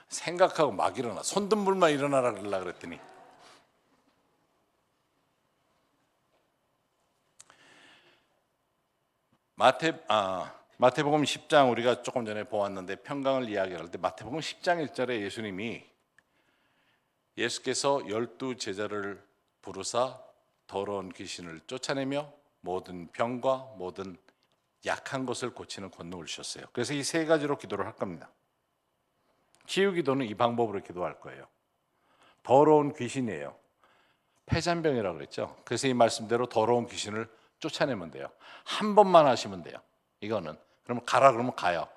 생각하고 막 일어나. 손든 분만 일어나라 그러려고 그랬더니 마태복음 10장 우리가 조금 전에 보았는데 평강을 이야기할 때 마태복음 10장 1절에 예수께서 12 제자를 부르사 더러운 귀신을 쫓아내며 모든 병과 모든 약한 것을 고치는 권능을 주셨어요. 그래서 이 세 가지로 기도를 할 겁니다. 치유 기도는 이 방법으로 기도할 거예요. 더러운 귀신이에요. 폐잔병이라고 그랬죠. 그래서 이 말씀대로 더러운 귀신을 쫓아내면 돼요. 한 번만 하시면 돼요. 이거는 그러면 가라 그러면 가요.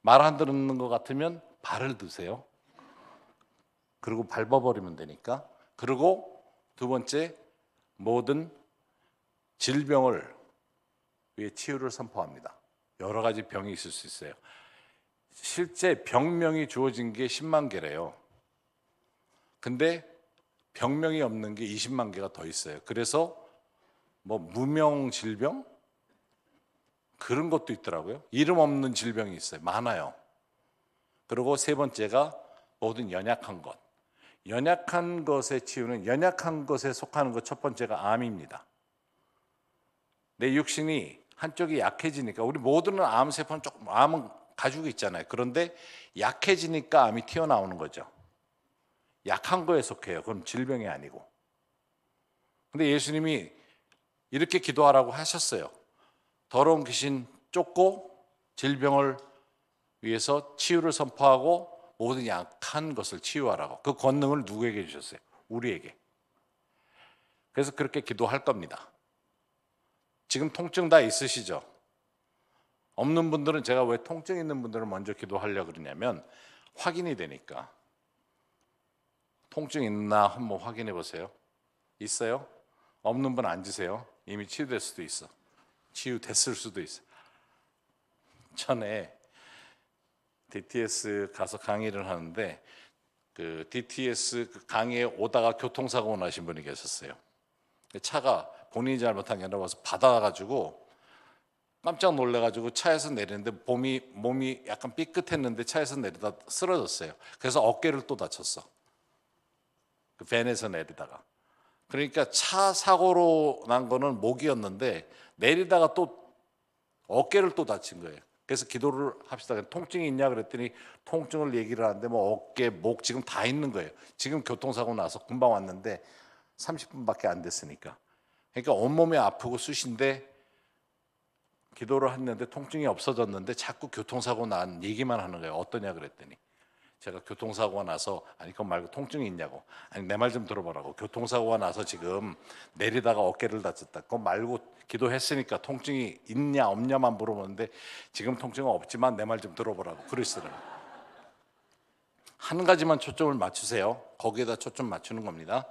말 안 듣는 것 같으면 발을 드세요. 그리고 밟아버리면 되니까. 그리고 두 번째, 모든 질병을 위해 치유를 선포합니다. 여러 가지 병이 있을 수 있어요. 실제 병명이 주어진 게 10만 개래요. 근데 병명이 없는 게 20만 개가 더 있어요. 그래서 뭐 무명 질병 그런 것도 있더라고요. 이름 없는 질병이 있어요. 많아요. 그리고 세 번째가 모든 연약한 것. 연약한 것의 치유는 연약한 것에 속하는 것 첫 번째가 암입니다. 내 육신이 한쪽이 약해지니까 우리 모두는 암세포는 조금 암은 가지고 있잖아요. 그런데 약해지니까 암이 튀어나오는 거죠. 약한 거에 속해요. 그건 질병이 아니고. 근데 예수님이 이렇게 기도하라고 하셨어요. 더러운 귀신 쫓고 질병을 위해서 치유를 선포하고 모든 약한 것을 치유하라고. 그 권능을 누구에게 주셨어요? 우리에게. 그래서 그렇게 기도할 겁니다. 지금 통증 다 있으시죠? 없는 분들은 제가 왜 통증 있는 분들을 먼저 기도하려고 그러냐면 확인이 되니까. 통증 있나 한번 확인해 보세요. 있어요? 없는 분 앉으세요. 이미 치유될 수도 있어. 치유됐을 수도 있어. 전에 DTS 가서 강의를 하는데 그 DTS 그 강의에 오다가 교통사고 나신 분이 계셨어요. 차가 본인이 잘못한 게 아니라 와서 받아가지고 깜짝 놀래가지고 차에서 내리는데 몸이 약간 삐끗했는데 차에서 내리다 쓰러졌어요. 그래서 어깨를 또 다쳤어. 그 밴에서 내리다가. 그러니까 차 사고로 난 거는 목이었는데 내리다가 또 어깨를 또 다친 거예요. 그래서 기도를 합시다. 통증이 있냐 그랬더니 통증을 얘기를 하는데 뭐 어깨, 목 지금 다 있는 거예요. 지금 교통사고 나서 금방 왔는데 30분밖에 안 됐으니까. 그러니까 온몸이 아프고 쑤신데 기도를 했는데 통증이 없어졌는데 자꾸 교통사고 난 얘기만 하는 거예요. 어떠냐 그랬더니 제가 교통사고가 나서 아니 그건 말고 통증이 있냐고. 아니 내 말 좀 들어보라고. 교통사고가 나서 지금 내리다가 어깨를 다쳤다. 그거 말고 기도했으니까 통증이 있냐 없냐만 물어보는데 지금 통증은 없지만 내 말 좀 들어보라고. 그러시더라고요. 한 가지만 초점을 맞추세요. 거기에다 초점 맞추는 겁니다.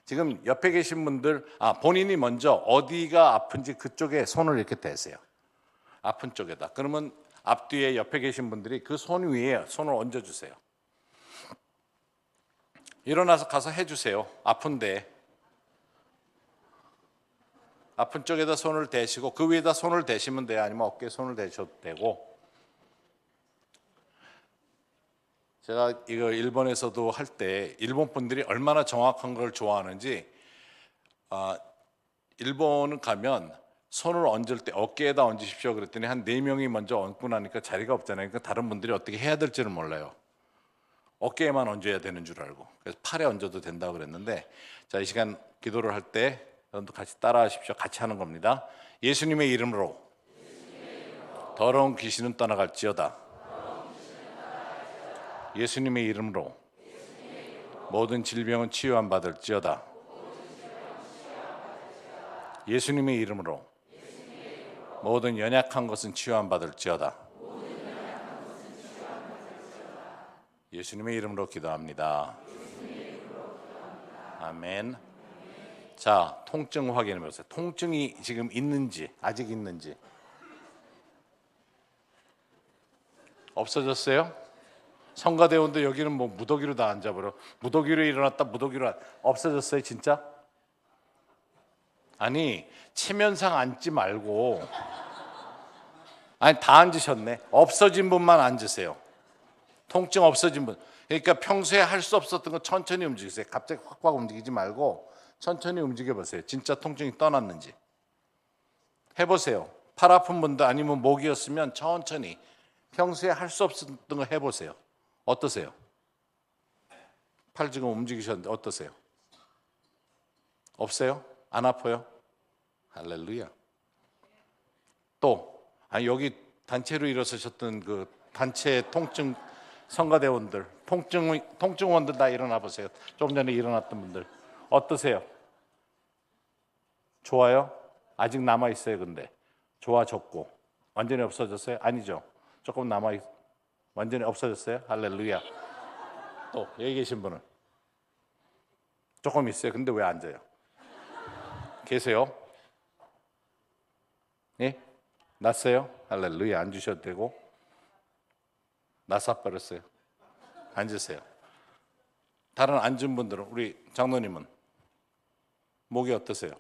지금 옆에 계신 분들 본인이 먼저 어디가 아픈지 그쪽에 손을 이렇게 대세요. 아픈 쪽에다. 그러면 앞뒤에 옆에 계신 분들이 그 손 위에 손을 얹어주세요. 일어나서 가서 해주세요. 아픈데 아픈 쪽에다 손을 대시고 그 위에다 손을 대시면 돼요. 아니면 어깨에 손을 대셔도 되고. 제가 이거 일본에서도 할 때 일본 분들이 얼마나 정확한 걸 좋아하는지 일본은 가면 손을 얹을 때 어깨에다 얹으십시오 그랬더니 한 4명이 먼저 얹고 나니까 자리가 없잖아요. 그러니까 다른 분들이 어떻게 해야 될지를 몰라요. 어깨에만 얹어야 되는 줄 알고. 그래서 팔에 얹어도 된다고 그랬는데 자, 이 시간 기도를 할 때 여러분도 같이 따라 하십시오. 같이 하는 겁니다. 예수님의 이름으로 더러운 귀신은 떠나갈지어다. 예수님의 이름으로 모든 질병은 치유함 받을지어다. 예수님의 이름으로 모든 연약한 것은 치유함 받을지어다. 예수님의 이름으로 기도합니다. 아멘. 자, 통증 확인해 보세요. 통증이 지금 있는지, 아직 있는지. 없어졌어요? 성가대원도 여기는 뭐 무더기로 다 앉아버려. 무더기로 일어났다, 무더기로 없어졌어요, 진짜? 아니, 체면상 앉지 말고, 아니 다 앉으셨네. 없어진 분만 앉으세요. 통증 없어진 분. 그러니까 평소에 할 수 없었던 거 천천히 움직이세요. 갑자기 확 움직이지 말고 천천히 움직여 보세요. 진짜 통증이 떠났는지 해보세요. 팔 아픈 분도 아니면 목이었으면 천천히 평소에 할 수 없었던 거 해보세요. 어떠세요? 팔 지금 움직이셨는데 어떠세요? 없어요? 안 아파요? 할렐루야. 또 아니 여기 단체로 일어서셨던 그 단체 통증 성가대원들, 통증원들 다 일어나 보세요. 조금 전에 일어났던 분들 어떠세요? 좋아요? 아직 남아 있어요. 근데 좋아졌고 완전히 없어졌어요? 아니죠. 조금 남아 있. 완전히 없어졌어요? 할렐루야. 또 여기 계신 분은 조금 있어요. 근데 왜 앉아요? 계세요? 예? 났어요? 할렐루야. 앉으셔도 되고. 나사 버렸어요. 앉으세요. 다른 앉은 분들은 우리 장로님은 목이 어떠세요?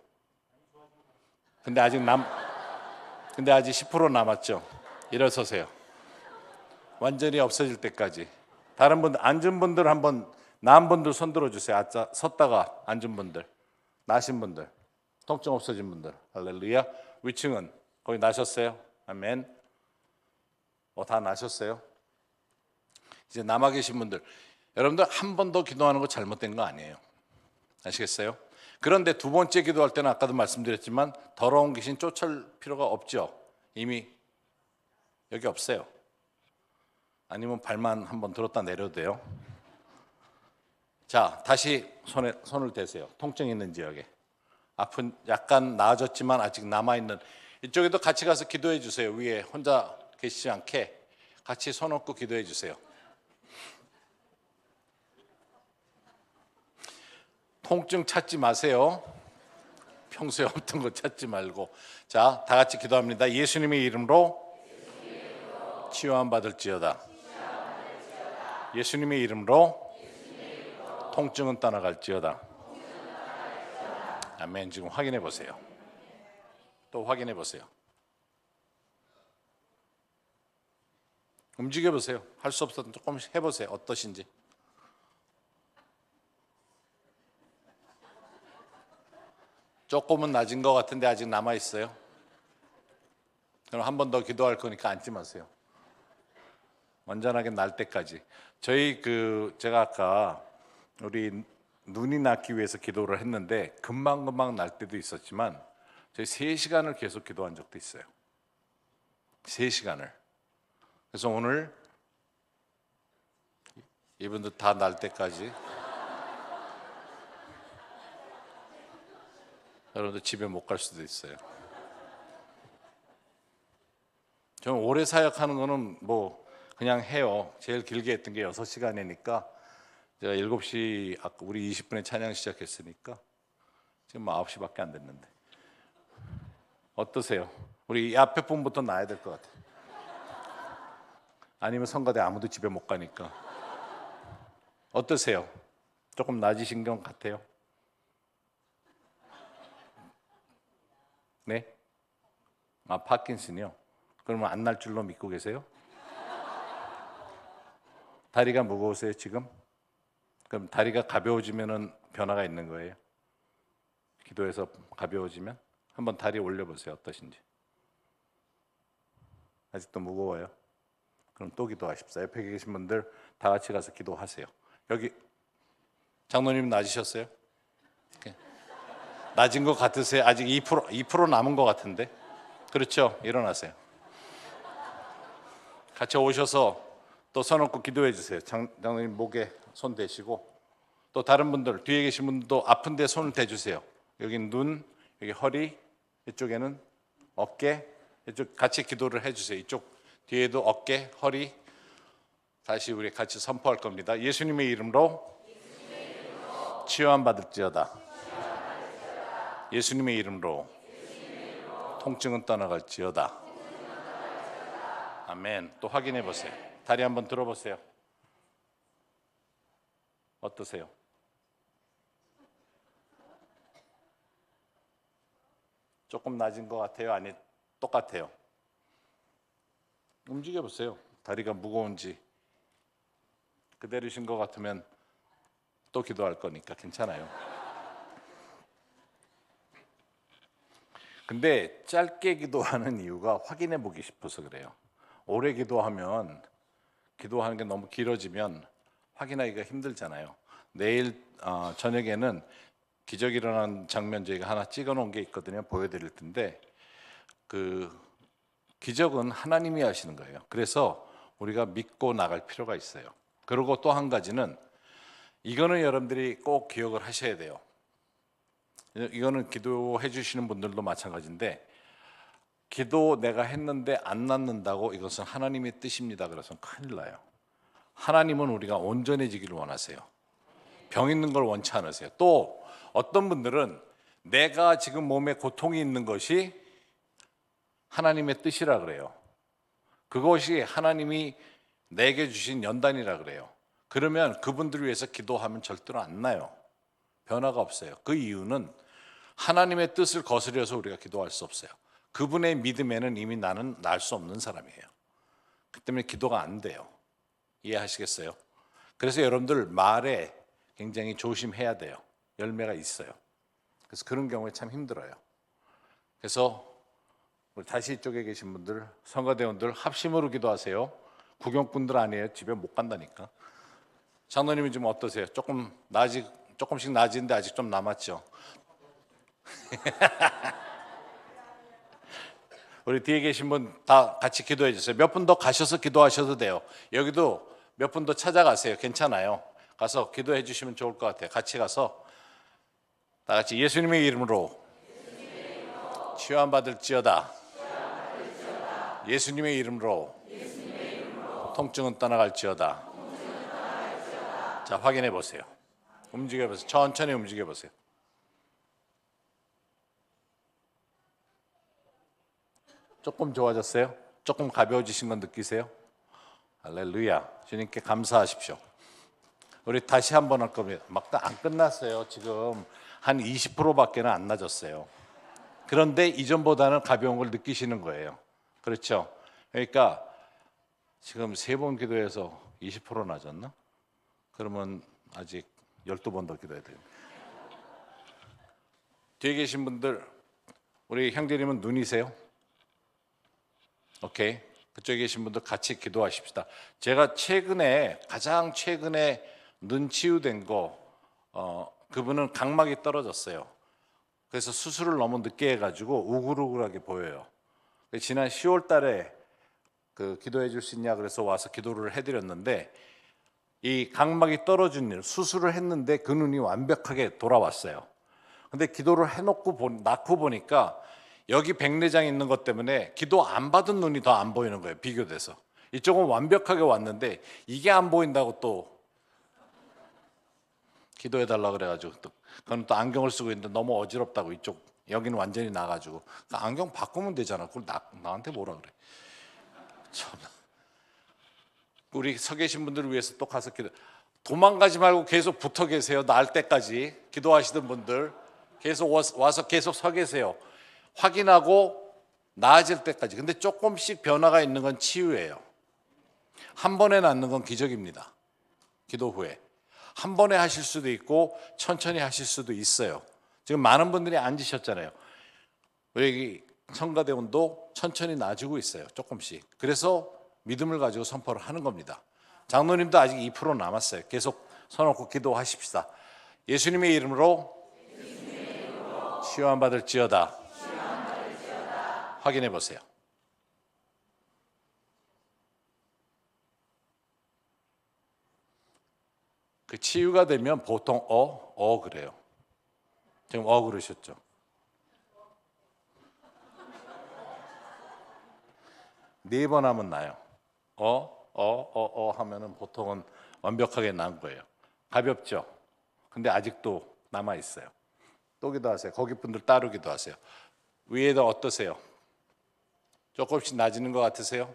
근데 아직 10% 남았죠. 일어서세요. 완전히 없어질 때까지. 다른 분들 앉은 분들 한번 나은 분들 손 들어주세요. 아까 섰다가 앉은 분들, 나신 분들, 통증 없어진 분들. 할렐루야. 위층은 거기 나셨어요? 아멘. 다 나셨어요? 이제 남아 계신 분들, 여러분들 한 번 더 기도하는 거 잘못된 거 아니에요. 아시겠어요? 그런데 두 번째 기도할 때는 아까도 말씀드렸지만 더러운 귀신 쫓을 필요가 없죠. 이미 여기 없어요. 아니면 발만 한번 들었다 내려도 돼요. 자, 다시 손을 대세요. 통증 있는 지역에. 아픈 약간 나아졌지만 아직 남아있는 이쪽에도 같이 가서 기도해 주세요. 위에 혼자 계시지 않게 같이 손 얹고 기도해 주세요. 통증 찾지 마세요. 평소에 없던 거 찾지 말고. 자, 다 같이 기도합니다. 예수님의 이름으로 치유함 받을지어다. 예수님의 이름으로 통증은 떠나갈지어다. 아멘. 지금 확인해 보세요. 또 확인해 보세요. 움직여 보세요. 할 수 없어도 조금씩 해보세요. 어떠신지. 조금은 낮은 것 같은데 아직 남아 있어요. 그럼 한 번 더 기도할 거니까 앉지 마세요. 완전하게 날 때까지. 제가 아까 우리 눈이 낫기 위해서 기도를 했는데 금방 날 때도 있었지만 저희 3시간을 계속 기도한 적도 있어요. 3시간을. 그래서 오늘 이분들 다 날 때까지 여러분들 집에 못 갈 수도 있어요. 저는 오래 사역하는 거는 뭐 그냥 해요. 제일 길게 했던 게 6시간이니까 제가 7시 아까 우리 20분에 찬양 시작했으니까 지금 9시밖에 안 됐는데 어떠세요? 우리 앞에 분부터 나야 될 것 같아요. 아니면 성가대 아무도 집에 못 가니까 어떠세요? 조금 낮으신 것 같아요? 네? 파킨슨이요? 그러면 안 날 줄로 믿고 계세요? 다리가 무거우세요 지금? 그럼 다리가 가벼워지면은 변화가 있는 거예요? 기도해서 가벼워지면? 한번 다리 올려보세요. 어떠신지. 아직도 무거워요? 그럼 또 기도하십시오. 옆에 계신 분들 다 같이 가서 기도하세요. 여기 장로님 낮으셨어요? 낮은 것 같으세요? 아직 2% 남은 것 같은데? 그렇죠? 일어나세요. 같이 오셔서 또 손 얹고 기도해 주세요. 장로님 목에 손 대시고, 또 다른 분들 뒤에 계신 분들도 아픈 데 손을 대주세요. 여기 눈, 여기 허리, 이쪽에는 어깨, 이쪽 같이 기도를 해주세요. 이쪽 뒤에도 어깨, 허리. 다시 우리 같이 선포할 겁니다. 예수님의 이름으로 치유함 받을지어다. 예수님의 이름으로 통증은 떠나갈지어다. 아멘. 또 확인해 보세요. 다리 한번 들어보세요. 어떠세요? 조금 낮은 것 같아요? 아니, 똑같아요? 움직여 보세요. 다리가 무거운지. 그대로신 것 같으면 또 기도할 거니까 괜찮아요. 근데 짧게 기도하는 이유가 확인해 보기 싶어서 그래요. 오래 기도하면, 기도하는 게 너무 길어지면 확인하기가 힘들잖아요. 내일 저녁에는 기적이 일어난 장면 저희가 하나 찍어 놓은 게 있거든요. 보여드릴 텐데, 그 기적은 하나님이 하시는 거예요. 그래서 우리가 믿고 나갈 필요가 있어요. 그리고 또 한 가지는, 이거는 여러분들이 꼭 기억을 하셔야 돼요. 이거는 기도해 주시는 분들도 마찬가지인데, 기도 내가 했는데 안 낫는다고 이것은 하나님의 뜻입니다. 그래서 큰일 나요. 하나님은 우리가 온전해지기를 원하세요. 병 있는 걸 원치 않으세요. 또 어떤 분들은 내가 지금 몸에 고통이 있는 것이 하나님의 뜻이라 그래요. 그것이 하나님이 내게 주신 연단이라 그래요. 그러면 그분들을 위해서 기도하면 절대로 안 나요. 변화가 없어요. 그 이유는 하나님의 뜻을 거스려서 우리가 기도할 수 없어요. 그분의 믿음에는 이미 나는 날 수 없는 사람이에요. 그 때문에 기도가 안 돼요. 이해하시겠어요? 그래서 여러분들 말에 굉장히 조심해야 돼요. 열매가 있어요. 그래서 그런 경우에 참 힘들어요. 그래서 우리 다시 이쪽에 계신 분들, 성가대원들 합심으로 기도하세요. 구경꾼들 아니에요. 집에 못 간다니까. 장로님이 좀 어떠세요? 조금씩 나아지는데 아직 좀 남았죠? 우리 뒤에 계신 분 다 같이 기도해 주세요. 몇 분 더 가셔서 기도하셔도 돼요. 여기도 몇 분 더 찾아가세요. 괜찮아요. 가서 기도해 주시면 좋을 것 같아요. 같이 가서 다 같이 예수님의 이름으로 치유함 받을지어다. 예수님의 이름으로 통증은 떠나갈지어다. 자, 확인해 보세요. 움직여 보세요. 천천히 움직여 보세요. 조금 좋아졌어요? 조금 가벼워지신 건 느끼세요? 할렐루야. 주님께 감사하십시오. 우리 다시 한번 할 겁니다. 막 안 끝났어요. 지금 한 20%밖에는 안 낮았어요. 그런데 이전보다는 가벼운 걸 느끼시는 거예요. 그렇죠? 그러니까 지금 3번 기도해서 20% 낮았나? 그러면 아직 12번 더 기도해야 돼요. 뒤에 계신 분들, 우리 형제님은 눈이세요? 오케이. 그쪽에 계신 분들 같이 기도하십시다. 제가 가장 최근에 눈 치유된 거, 그분은 각막이 떨어졌어요. 그래서 수술을 너무 늦게 해가지고 우글우글하게 보여요. 지난 10월 달에 그 기도해 줄 수 있냐 그래서 와서 기도를 해드렸는데, 이 각막이 떨어진 일, 수술을 했는데 그 눈이 완벽하게 돌아왔어요. 근데 기도를 낳고 보니까 여기 백내장 있는 것 때문에 기도 안 받은 눈이 더 안 보이는 거예요. 비교돼서 이쪽은 완벽하게 왔는데 이게 안 보인다고 또 기도해 달라 그래가지고, 그건 또 안경을 쓰고 있는데 너무 어지럽다고, 이쪽 여기는 완전히 나가지고 안경 바꾸면 되잖아. 그걸 나한테 뭐라 그래. 참. 우리 서 계신 분들을 위해서 또 가서 도망가지 말고 계속 붙어 계세요. 나을 때까지. 기도하시던 분들 계속 와서 계속 서 계세요. 확인하고 나아질 때까지. 근데 조금씩 변화가 있는 건 치유예요. 한 번에 낫는 건 기적입니다. 기도 후에 한 번에 하실 수도 있고 천천히 하실 수도 있어요. 지금 많은 분들이 앉으셨잖아요. 여기 성가대원도 천천히 나아지고 있어요. 조금씩. 그래서 믿음을 가지고 선포를 하는 겁니다. 장로님도 아직 2% 남았어요. 계속 손 얹고 기도하십시다. 예수님의 이름으로 치유함 받을지어다. 확인해 보세요. 그 치유가 되면 보통 그래요. 지금 그러셨죠? 네 번 하면 나요. 하면은 보통은 완벽하게 난 거예요. 가볍죠? 근데 아직도 남아 있어요. 또 기도하세요. 거기 분들 따로 기도하세요. 위에도 어떠세요? 조금씩 낮아지는 것 같으세요?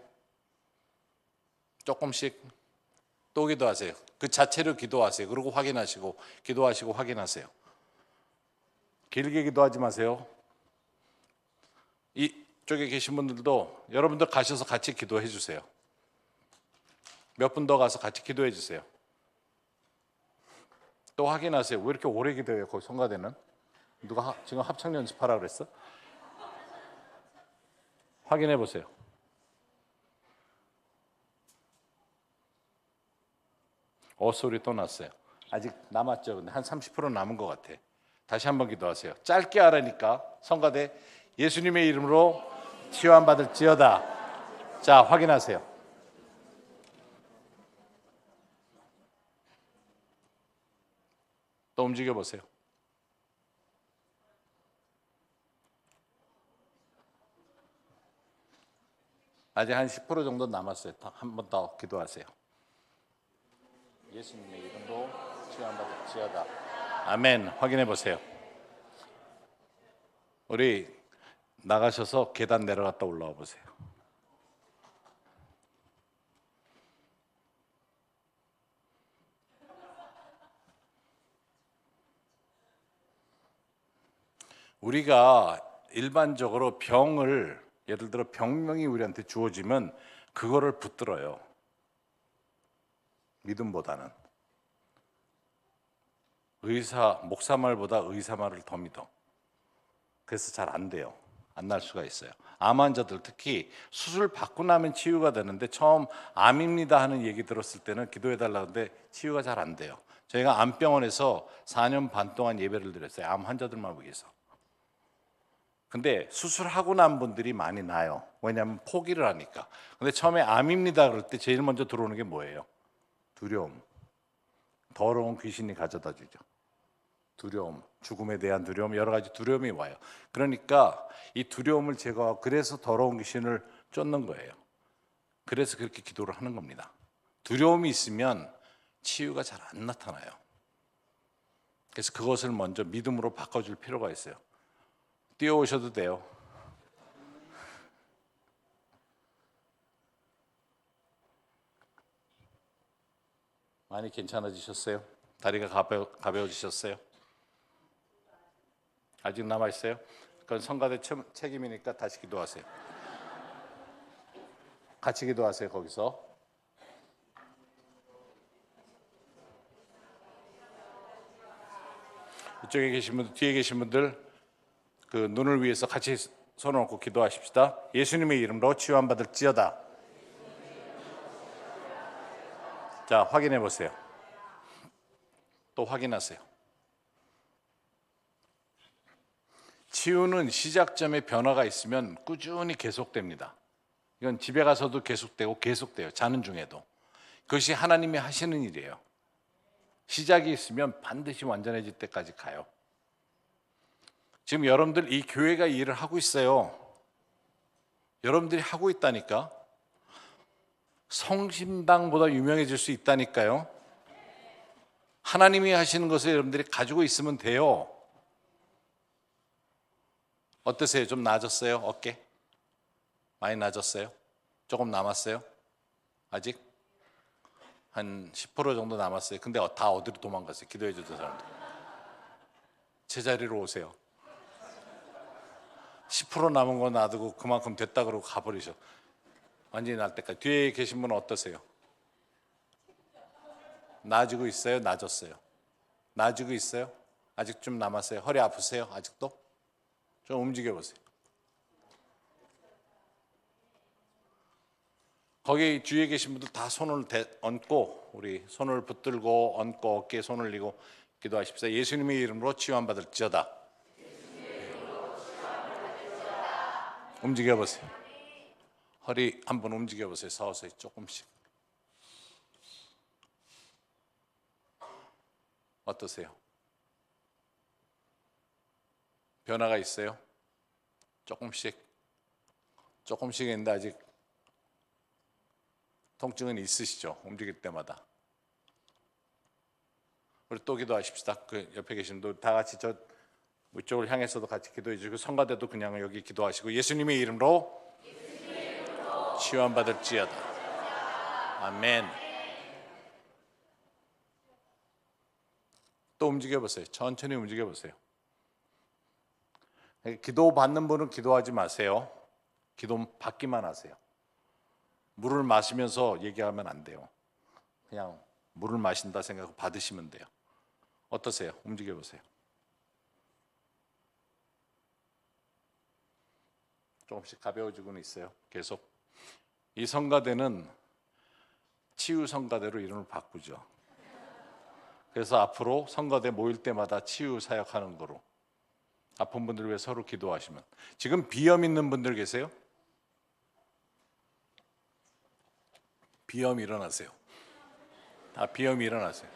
조금씩 또 기도하세요. 그 자체로 기도하세요. 그리고 확인하시고 기도하시고 확인하세요. 길게 기도하지 마세요. 이쪽에 계신 분들도 여러분들 가셔서 같이 기도해 주세요. 몇 분 더 가서 같이 기도해 주세요. 또 확인하세요. 왜 이렇게 오래 기도해요? 거기 성가대는 누가 지금 합창 연습하라 그랬어? 확인해 보세요. 소리 또 났어요. 아직 남았죠. 근데 한 30% 남은 것 같아. 다시 한번 기도하세요. 짧게 하라니까. 성가대 예수님의 이름으로 치유함 받을지어다. 자, 확인하세요. 또 움직여 보세요. 아직 한 10% 정도 남았어요. 한 번 더 기도하세요. 예수님의 이름으로 치유함 받을지어다. 아멘. 확인해 보세요. 우리 나가셔서 계단 내려갔다 올라와 보세요. 우리가 일반적으로 병을 예를 들어 병명이 우리한테 주어지면 그거를 붙들어요. 믿음보다는 목사 말보다 의사 말을 더 믿어. 그래서 잘 안 돼요. 안 날 수가 있어요. 암 환자들 특히 수술 받고 나면 치유가 되는데 처음 암입니다 하는 얘기 들었을 때는 기도해 달라는데 치유가 잘 안 돼요. 저희가 암병원에서 4년 반 동안 예배를 드렸어요. 암 환자들만 위해서. 근데 수술하고 난 분들이 많이 나요. 왜냐하면 포기를 하니까. 근데 처음에 암입니다 그럴 때 제일 먼저 들어오는 게 뭐예요? 두려움. 더러운 귀신이 가져다 주죠. 두려움, 죽음에 대한 두려움, 여러 가지 두려움이 와요. 그러니까 이 두려움을 제거하고 그래서 더러운 귀신을 쫓는 거예요. 그래서 그렇게 기도를 하는 겁니다. 두려움이 있으면 치유가 잘 안 나타나요. 그래서 그것을 먼저 믿음으로 바꿔줄 필요가 있어요. 뛰어오셔도 돼요. 많이 괜찮아지셨어요? 다리가 가벼워지셨어요? 아직 남아있어요? 그건 성가대 책임이니까 다시 기도하세요. 같이 기도하세요. 거기서 이쪽에 계신 분들, 뒤에 계신 분들 그 눈을 위해서 같이 손을 얹고 기도하십시다. 예수님의 이름으로 치유함 받을지어다. 자, 확인해 보세요. 또 확인하세요. 치유는 시작점에 변화가 있으면 꾸준히 계속됩니다. 이건 집에 가서도 계속돼요. 자는 중에도. 그것이 하나님이 하시는 일이에요. 시작이 있으면 반드시 완전해질 때까지 가요. 지금 여러분들 이 교회가 이 일을 하고 있어요. 여러분들이 하고 있다니까. 성심당보다 유명해질 수 있다니까요. 하나님이 하시는 것을 여러분들이 가지고 있으면 돼요. 어떠세요? 좀 나아졌어요? 어깨? 많이 나아졌어요? 조금 남았어요? 아직? 한 10% 정도 남았어요. 근데 다 어디로 도망갔어요? 기도해 주던 사람들. 제자리로 오세요. 10% 남은 거 놔두고 그만큼 됐다 그러고 가버리셔. 완전히 날 때까지. 뒤에 계신 분은 어떠세요? 나아지고 있어요? 나아졌어요? 나아지고 있어요? 아직 좀 남았어요? 허리 아프세요? 아직도? 좀 움직여 보세요. 거기 주위에 계신 분들 다 손을 얹고 우리 손을 붙들고 얹고 어깨에 손을 올리고 기도하십시다. 예수님의 이름으로 치유함 받을지어다. 움직여 보세요. 허리 한번 움직여 보세요. 서서히 조금씩. 어떠세요? 변화가 있어요? 조금씩인데 아직 통증은 있으시죠? 움직일 때마다. 우리 또 기도하십시다. 그 옆에 계신 분들 다 같이 저 이쪽을 향해서도 같이 기도해 주시고, 성가대도 그냥 여기 기도하시고, 예수님의 이름으로 치유받을지어다. 아멘. 또 움직여 보세요. 천천히 움직여 보세요. 기도 받는 분은 기도하지 마세요. 기도 받기만 하세요. 물을 마시면서 얘기하면 안 돼요. 그냥 물을 마신다 생각하고 받으시면 돼요. 어떠세요? 움직여 보세요. 조금씩 가벼워지고는 있어요. 계속. 이 성가대는 치유 성가대로 이름을 바꾸죠. 그래서 앞으로 성가대 모일 때마다 치유 사역하는 거로, 아픈 분들을 위해 서로 기도하시면. 지금 비염 있는 분들 계세요? 비염 일어나세요. 다 비염 일어나세요.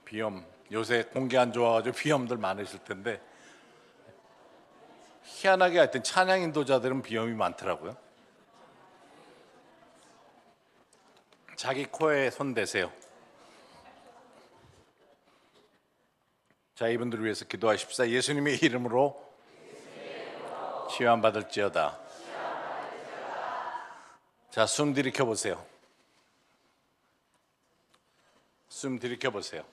비염, 요새 공기 안 좋아가지고 비염들 많으실 텐데, 희한하게 하여튼 찬양 인도자들은 비염이 많더라고요. 자기 코에 손 대세요. 자, 이분들을 위해서 기도하십시다. 예수님의 이름으로 치유함 받을지어다. 자, 숨 들이켜 보세요. 숨 들이켜 보세요.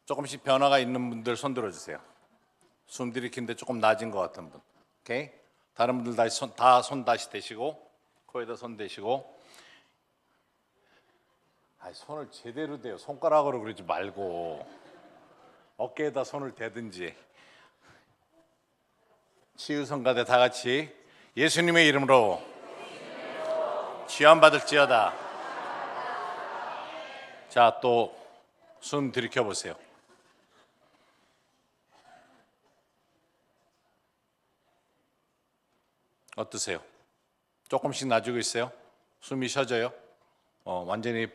조금씩 변화가 있는 분들 손 들어주세요. 숨 들이키는데 조금 낮은 것 같은 분. 오케이? 다른 분들 다시 손 다시 대시고, 코에다 손 대시고. 손을 제대로 대요. 손가락으로 그러지 말고 어깨에다 손을 대든지. 치유 성가대 다 같이 예수님의 이름으로 치유함 받을지어다. 자, 또 숨 들이켜 보세요. 어떠세요? 조금씩 나아지고 있어요? 숨이 쉬어져요? 완전히